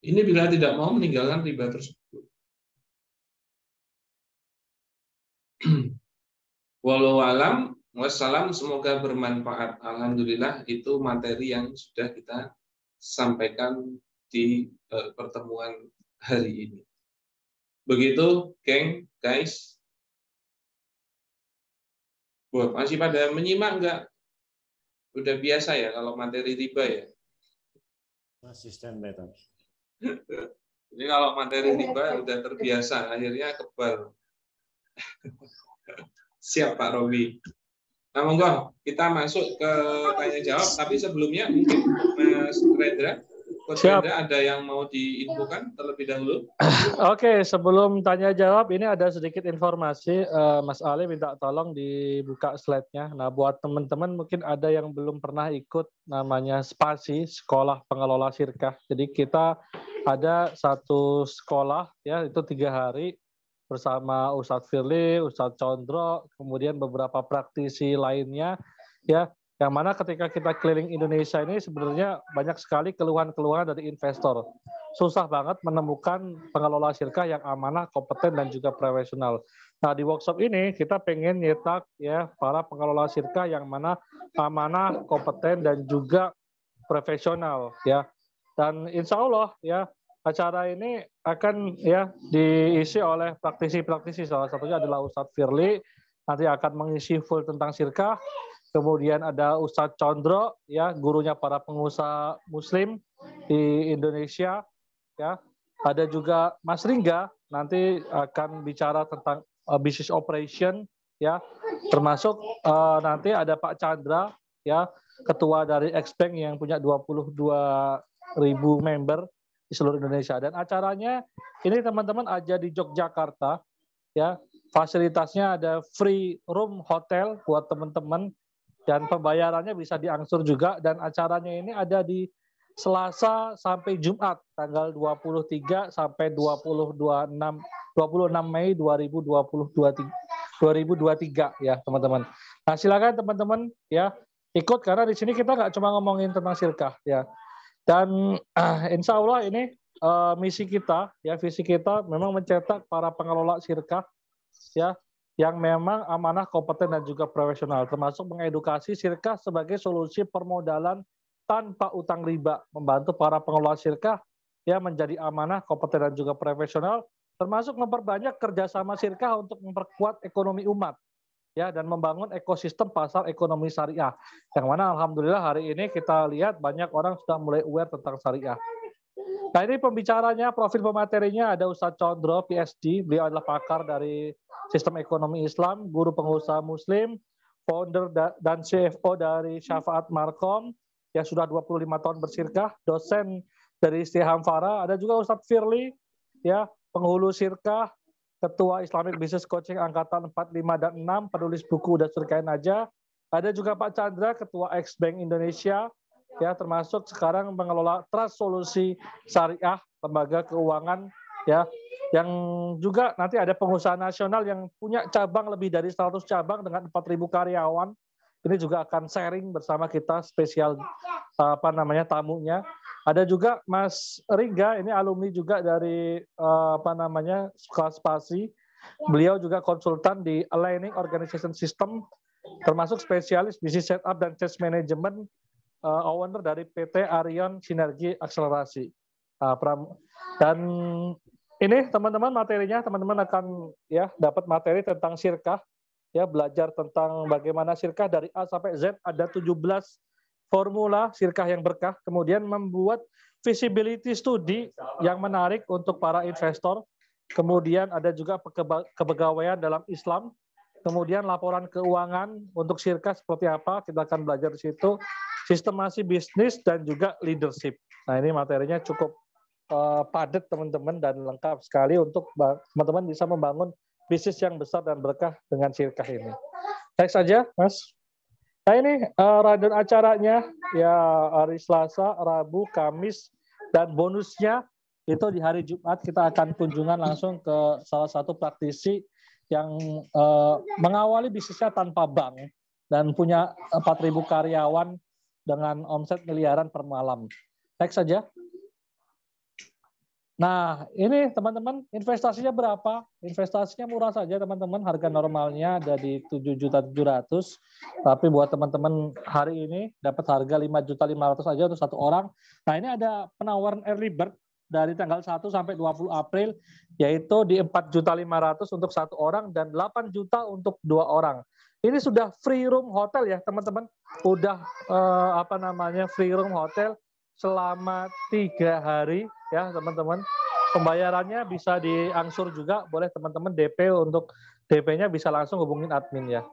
Ini bila tidak mau meninggalkan riba tersebut. Walau alam, wassalam, semoga bermanfaat. Alhamdulillah, itu materi yang sudah kita sampaikan di pertemuan hari ini. Begitu, geng, guys. Wah, masih pada menyimak enggak? Udah biasa ya kalau materi riba ya? Masih standby, Tom. Jadi kalau materi riba udah terbiasa, akhirnya kebal. Siap Pak Robi. Nah, monggo kita masuk ke tanya jawab. Tapi sebelumnya mungkin Mas Rendra, Coach Rendra ada yang mau diinfokan terlebih dahulu. Oke, sebelum tanya jawab ini ada sedikit informasi. Mas Ali minta tolong dibuka slide-nya. Nah, buat teman-teman mungkin ada yang belum pernah ikut namanya Spasi, Sekolah Pengelola Sirkah. Jadi kita ada satu sekolah ya, itu 3 hari bersama Ustadz Firly, Ustadz Condro, kemudian beberapa praktisi lainnya ya, yang mana ketika kita keliling Indonesia ini sebenarnya banyak sekali keluhan-keluhan dari investor. Susah banget menemukan pengelola sirkah yang amanah, kompeten dan juga profesional. Nah, di workshop ini kita pengen nyetak ya para pengelola sirkah yang mana amanah, kompeten dan juga profesional ya. Dan insya Allah ya acara ini akan ya diisi oleh praktisi-praktisi, salah satunya adalah Ustadz Firly, nanti akan mengisi full tentang sirkah. Kemudian ada Ustadz Condro, ya gurunya para pengusaha Muslim di Indonesia, ya. Ada juga Mas Ringga, nanti akan bicara tentang business operation, ya. Termasuk nanti ada Pak Chandra, ya ketua dari Xbank yang punya 22.000 member. di seluruh Indonesia. Dan acaranya ini teman-teman aja di Yogyakarta, ya. Fasilitasnya ada free room hotel buat teman-teman dan pembayarannya bisa diangsur juga. Dan acaranya ini ada di Selasa sampai Jumat tanggal 23 sampai 26 Mei 2023 ya teman-teman. Nah silakan teman-teman ya ikut karena di sini kita nggak cuma ngomongin tentang sirkah ya. Dan insya Allah ini misi kita ya, visi kita memang mencetak para pengelola sirkah ya yang memang amanah, kompeten dan juga profesional, termasuk mengedukasi sirkah sebagai solusi permodalan tanpa utang riba, membantu para pengelola sirkah ya menjadi amanah, kompeten dan juga profesional, termasuk memperbanyak kerjasama sirkah untuk memperkuat ekonomi umat ya dan membangun ekosistem pasar ekonomi syariah. Yang mana alhamdulillah hari ini kita lihat banyak orang sudah mulai aware tentang syariah. Nah ini pembicaranya, profil pematerinya ada Ustadz Condro, PhD, beliau adalah pakar dari sistem ekonomi Islam, guru pengusaha muslim, founder dan CFO dari Syafaat Markom, yang sudah 25 tahun bersirkah, dosen dari Istiham Farah, ada juga Ustadz Firly, ya penghulu sirkah, Ketua Islamic Business Coaching Angkatan 4, 5, dan 6, penulis buku Udah Surkain Aja. Ada juga Pak Chandra, Ketua Ex-Bank Indonesia, ya termasuk sekarang mengelola Trust Solusi Syariah, lembaga keuangan, ya yang juga nanti ada pengusaha nasional yang punya cabang lebih dari 100 cabang dengan 4.000 karyawan. Ini juga akan sharing bersama kita spesial tamunya. Ada juga Mas Riga, ini alumni juga dari Sekolah Spasi. Beliau juga konsultan di Aligning Organization System, termasuk spesialis bisnis setup dan change management, owner dari PT Arion Sinergi Akselerasi. Dan ini teman-teman materinya, teman-teman akan ya dapat materi tentang sirkah, ya belajar tentang bagaimana sirkah dari A sampai Z, ada 17 formula sirkah yang berkah, kemudian membuat visibility study yang menarik untuk para investor, kemudian ada juga kepegawaian dalam Islam, kemudian laporan keuangan untuk sirkah seperti apa, kita akan belajar di situ, sistemasi bisnis dan juga leadership. Nah ini materinya cukup padat teman-teman dan lengkap sekali untuk teman-teman bisa membangun bisnis yang besar dan berkah dengan sirkah ini. Next saja, Mas. Nah ini rundown acaranya ya hari Selasa, Rabu, Kamis, dan bonusnya itu di hari Jumat kita akan kunjungan langsung ke salah satu praktisi yang mengawali bisnisnya tanpa bank dan punya 4.000 karyawan dengan omset miliaran per malam. Next saja. Nah, ini teman-teman investasinya berapa? Investasinya murah saja teman-teman, harga normalnya ada di 7.700.000. Tapi buat teman-teman hari ini dapat harga 5.500.000 aja untuk satu orang. Nah, ini ada penawaran early bird dari tanggal 1 sampai 20 April, yaitu di 4.500.000 untuk satu orang dan 8 juta untuk 2 orang. Ini sudah free room hotel ya teman-teman. Udah free room hotel selama 3 hari ya teman-teman. Pembayarannya bisa diangsur juga, boleh teman-teman DP, untuk DP-nya bisa langsung hubungin admin ya.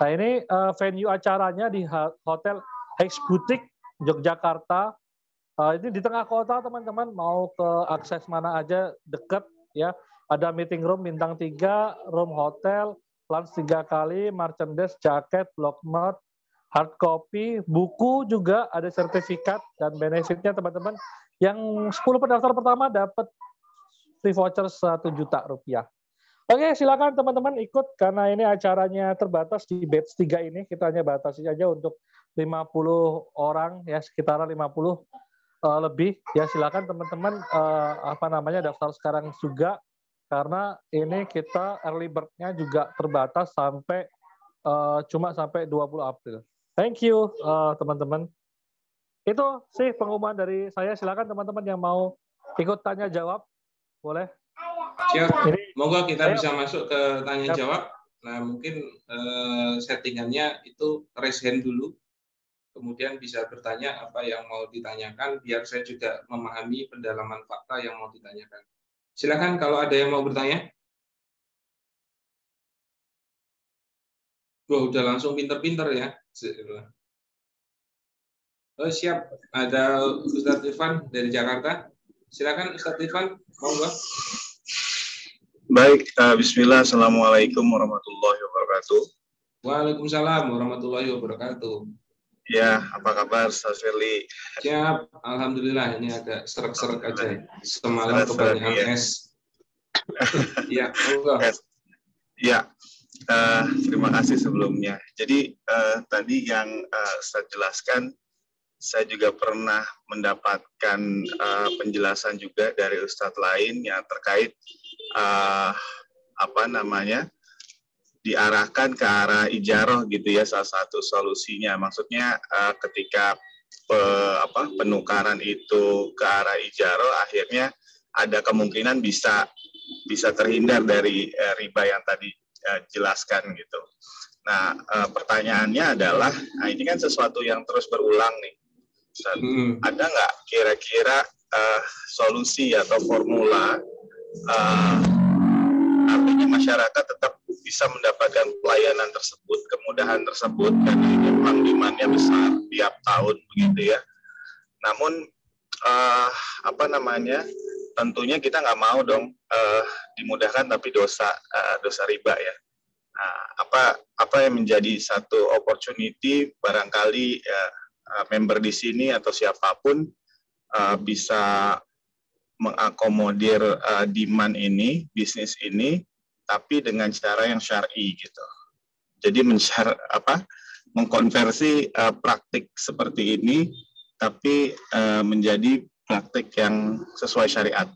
Nah ini venue acaranya di Hotel X Boutique Yogyakarta. Ini di tengah kota teman-teman, mau ke akses mana aja deket ya. Ada meeting room bintang 3, room hotel, lunch 3 kali, merchandise, jaket, blocknote, hard copy, buku juga, ada sertifikat dan benefitnya teman-teman. Yang 10 pendaftar pertama dapat free voucher 1 juta rupiah. Oke, silakan teman-teman ikut karena ini acaranya terbatas di batch 3 ini. Kita hanya batasi aja untuk 50 orang ya, sekitaran 50 lebih. Ya silakan teman-teman daftar sekarang juga karena ini kita early bird-nya juga terbatas sampai cuma sampai 20 April. Thank you teman-teman. Itu sih pengumuman dari saya. Silakan teman-teman yang mau ikut tanya jawab, boleh. Siap. Moga kita bisa masuk ke tanya jawab. Nah mungkin settingannya itu raise hand dulu, kemudian bisa bertanya apa yang mau ditanyakan, biar saya juga memahami pendalaman fakta yang mau ditanyakan. Silakan kalau ada yang mau bertanya. Wah, udah langsung pinter-pinter ya. Oh siap, ada Ustadz Irfan dari Jakarta. Silakan Ustaz Irfan, monggo. Baik, bismillah, assalamualaikum warahmatullahi wabarakatuh. Waalaikumsalam warahmatullahi wabarakatuh. Ya, apa kabar Ustaz Firly? Siap, alhamdulillah, ini agak serak-serak aja. Semalam kebanyakan es. Ya, monggo. Ya, terima kasih sebelumnya. Jadi tadi yang Ustaz jelaskan, saya juga pernah mendapatkan penjelasan juga dari Ustadz lain yang terkait diarahkan ke arah ijaroh gitu ya, salah satu solusinya. Maksudnya ketika penukaran itu ke arah ijaroh, akhirnya ada kemungkinan bisa terhindar dari riba yang tadi jelaskan gitu. Nah, pertanyaannya adalah, ini kan sesuatu yang terus berulang nih. Ada nggak kira-kira solusi atau formula artinya masyarakat tetap bisa mendapatkan pelayanan tersebut, kemudahan tersebut, karena ini memang demand-nya besar tiap tahun begitu ya. Namun tentunya kita nggak mau dong dimudahkan tapi dosa riba ya. Nah, apa yang menjadi satu opportunity barangkali member di sini atau siapapun bisa mengakomodir demand ini, bisnis ini, tapi dengan cara yang syar'i gitu. Jadi mengkonversi praktik seperti ini, tapi menjadi praktik yang sesuai syariat.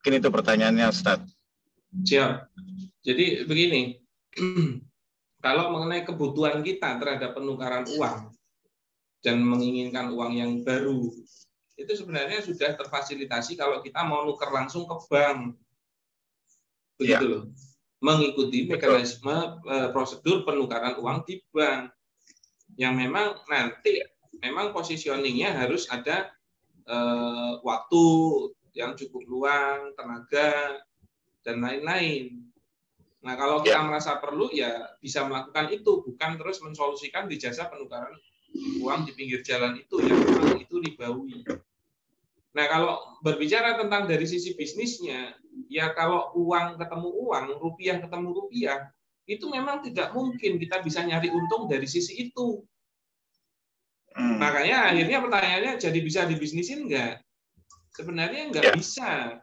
Mungkin itu pertanyaannya, Ustaz. Siap. Jadi begini, kalau mengenai kebutuhan kita terhadap penukaran uang dan menginginkan uang yang baru, itu sebenarnya sudah terfasilitasi kalau kita mau nuker langsung ke bank. Begitu loh. Mengikuti mekanisme prosedur penukaran uang di bank. Yang memang nanti memang positioningnya harus ada waktu yang cukup luang, tenaga, dan lain-lain. Nah, kalau kita merasa perlu, ya bisa melakukan itu, bukan terus mensolusikan di jasa penukaran uang di pinggir jalan itu, yang memang itu ribawi. Nah, kalau berbicara tentang dari sisi bisnisnya, ya kalau uang ketemu uang, rupiah ketemu rupiah, itu memang tidak mungkin kita bisa nyari untung dari sisi itu. Makanya akhirnya pertanyaannya, jadi bisa dibisnisin nggak? Sebenarnya nggak bisa.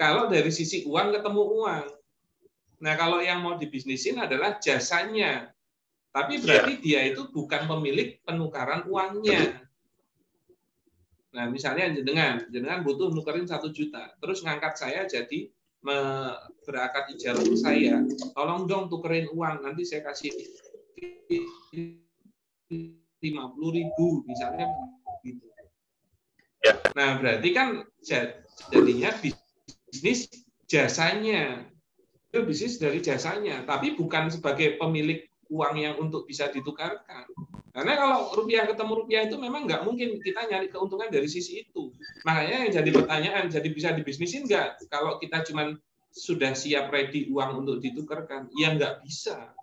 Kalau dari sisi uang ketemu uang. Nah, kalau yang mau dibisnisin adalah jasanya. Tapi berarti dia itu bukan pemilik penukaran uangnya. Nah, misalnya jenengan butuh nukerin 1 juta, terus ngangkat saya jadi berakad ijarah ke saya, tolong dong tukerin uang, nanti saya kasih 50.000 misalnya gitu. Nah, berarti kan jadinya bisnis jasanya. Itu bisnis dari jasanya, tapi bukan sebagai pemilik uang yang untuk bisa ditukarkan. Karena kalau rupiah ketemu rupiah itu memang nggak mungkin kita nyari keuntungan dari sisi itu. Makanya yang jadi pertanyaan, jadi bisa dibisnisin nggak? Kalau kita cuma sudah siap ready uang untuk ditukarkan, ya nggak bisa.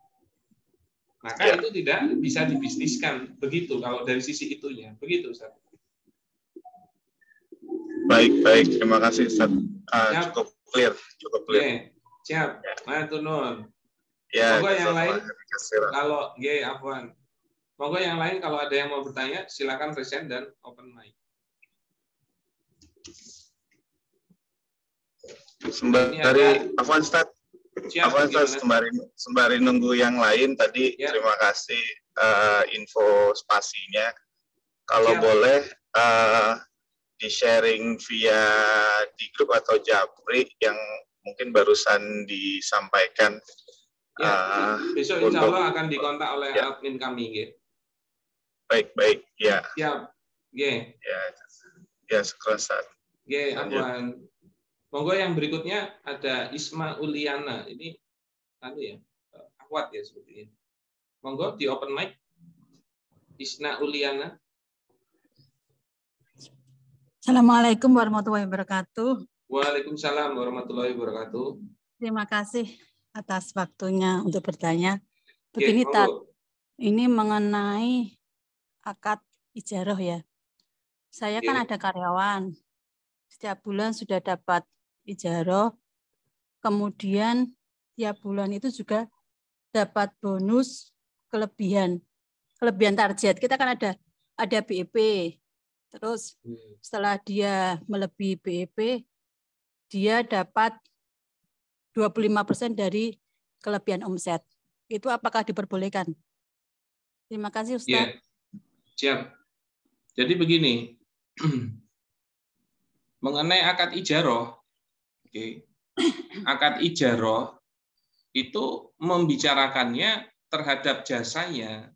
Maka itu tidak bisa dibisniskan. Begitu kalau dari sisi itunya. Begitu, Ustaz. Baik. Terima kasih, Ustaz. Cukup clear. Siap. Maturnuun. Ya, monggo yang lain kalau afwan. Monggo yang lain kalau ada yang mau bertanya silakan present dan open mic. Sembari nunggu yang lain tadi, terima kasih info spasinya. Kalau boleh di-sharing via di grup atau Japri yang mungkin barusan disampaikan. Besok insya Allah akan dikontak oleh admin kami. Baik, ya. Siap. Ya, sekrosat. Afwan. Monggo yang berikutnya ada Isma Uliana. Ini akhwat ya seperti ini. Monggo di open mic. Isna Uliana. Assalamualaikum warahmatullahi wabarakatuh. Waalaikumsalam warahmatullahi wabarakatuh. Terima kasih atas waktunya untuk bertanya. Begini, ini mengenai akad ijarah ya. Saya kan ada karyawan. setiap bulan sudah dapat ijaroh, kemudian tiap bulan itu juga dapat bonus kelebihan target. Kita kan ada BEP. Terus setelah dia melebihi BEP, dia dapat 25% dari kelebihan omset. Itu apakah diperbolehkan? Terima kasih, Ustaz. Ya, siap. Jadi begini, mengenai akad ijaroh, akad ijaroh itu membicarakannya terhadap jasanya,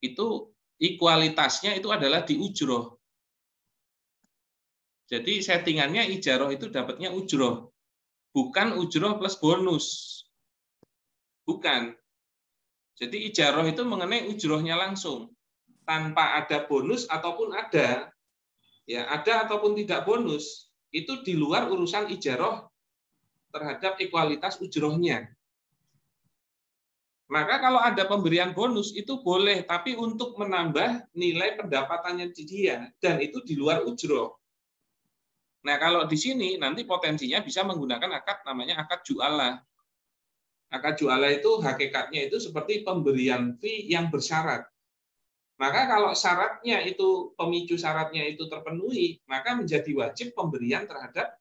itu ekualitasnya itu adalah di ujroh. Jadi settingannya ijaroh itu dapatnya ujroh, bukan ujroh plus bonus. Bukan. Jadi ijaroh itu mengenai ujrohnya langsung, tanpa ada bonus ataupun ada. Ya, ada ataupun tidak bonus, itu di luar urusan ijaroh terhadap ekualitas ujrohnya. Maka kalau ada pemberian bonus itu boleh, tapi untuk menambah nilai pendapatannya dia, dan itu di luar ujroh. Nah, kalau di sini nanti potensinya bisa menggunakan akad namanya akad ju'alah. Akad ju'alah itu hakikatnya itu seperti pemberian fee yang bersyarat. Maka kalau syaratnya itu, pemicu syaratnya itu terpenuhi, maka menjadi wajib pemberian terhadap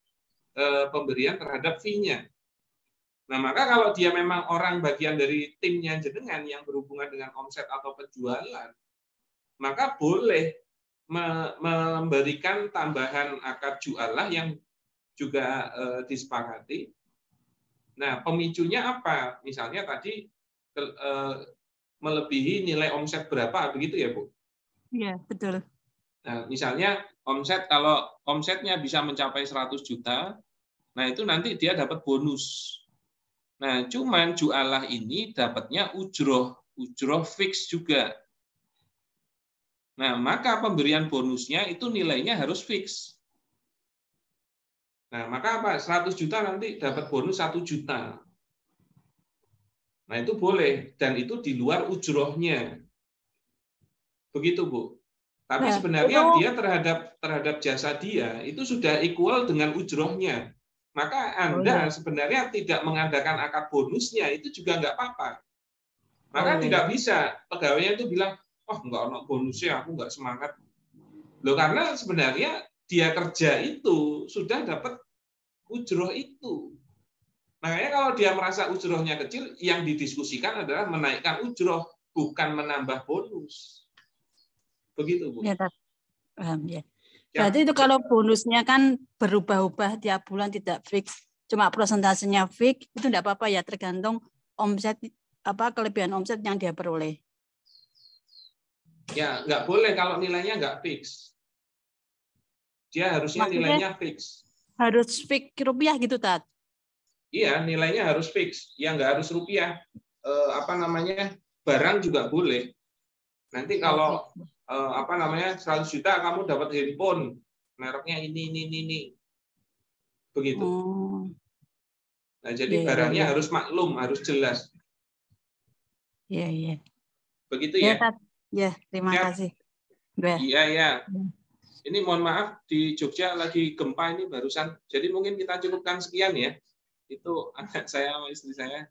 fee-nya. Nah, maka kalau dia memang orang bagian dari timnya jenengan yang berhubungan dengan omset atau penjualan, maka boleh memberikan tambahan akad ju'alah yang juga disepakati. Nah, pemicunya apa? Misalnya tadi melebihi nilai omset berapa, begitu ya, Bu? Iya, betul. Nah, misalnya omset, kalau omsetnya bisa mencapai 100 juta, nah itu nanti dia dapat bonus. Nah, cuman ju'alah ini dapatnya ujroh fix juga. Nah, maka pemberian bonusnya itu nilainya harus fix. Nah, maka apa? 100 juta nanti dapat bonus 1 juta. Nah, itu boleh. Dan itu di luar ujrohnya. Begitu, Bu. Tapi sebenarnya dia terhadap jasa dia, itu sudah equal dengan ujrohnya. Maka Anda sebenarnya tidak mengadakan akad bonusnya, itu juga nggak apa-apa. Maka tidak bisa pegawainya itu bilang, oh, nggak ada bonusnya, aku nggak semangat. Loh, karena sebenarnya dia kerja itu sudah dapat ujroh itu. Makanya kalau dia merasa ujrohnya kecil, yang didiskusikan adalah menaikkan ujroh, bukan menambah bonus. Begitu, Bu. Ya, paham ya. Berarti itu kalau bonusnya kan berubah-ubah tiap bulan, tidak fix, cuma persentasenya fix, itu tidak apa-apa ya, tergantung omset, kelebihan omset yang dia peroleh. Ya, nggak boleh kalau nilainya nggak fix. Dia harusnya nilainya fix. Harus fix rupiah gitu, Tat? Iya, nilainya harus fix. Ya, nggak harus rupiah. Barang juga boleh. Nanti kalau 100 juta kamu dapat handphone, mereknya ini. Begitu. Nah, jadi barangnya harus maklum, harus jelas. Iya. Begitu ya? Ya, terima kasih. Iya. Ini mohon maaf, di Jogja lagi gempa ini barusan. Jadi mungkin kita cukupkan sekian ya. Itu anak saya sama istri saya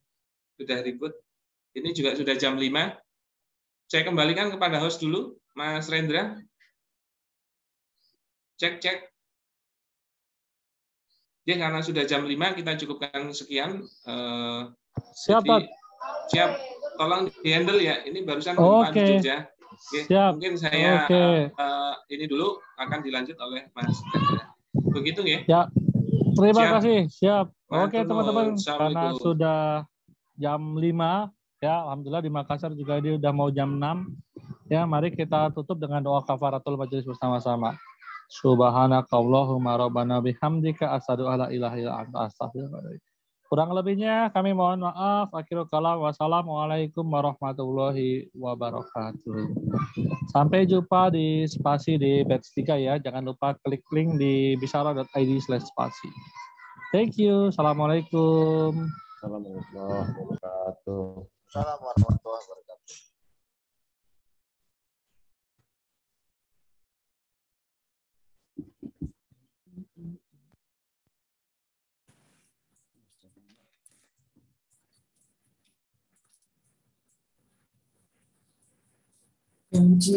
sudah ribut. Ini juga sudah jam 5. Saya kembalikan kepada host dulu, Mas Rendra. Cek. Ya, karena sudah jam 5, kita cukupkan sekian. Siap, Pak. Siap. Tolong di-handle ya. Ini barusan gempa di Jogja. Siap. Mungkin saya ini dulu akan dilanjut oleh Mas Rendra. Begitu ya? Ya. Terima kasih. Siap. Oke, teman-teman. Karena sudah jam 5, ya, alhamdulillah di Makassar juga ini udah mau jam 6. Ya, mari kita tutup dengan doa kafaratul majelis bersama-sama. Subhanakallahumma rabbana bihamdika asyhadu alla ilaha illa anta astaghfiruka. Kurang lebihnya kami mohon maaf. Akhirul kalam. Wassalamualaikum warahmatullahi wabarakatuh. Sampai jumpa di spasi di batch 3 ya. Jangan lupa klik link di bisyara.id/spasi. Thank you. Assalamualaikum. Assalamualaikum warahmatullahi wabarakatuh. Assalamualaikum warahmatullahi wabarakatuh. Janji.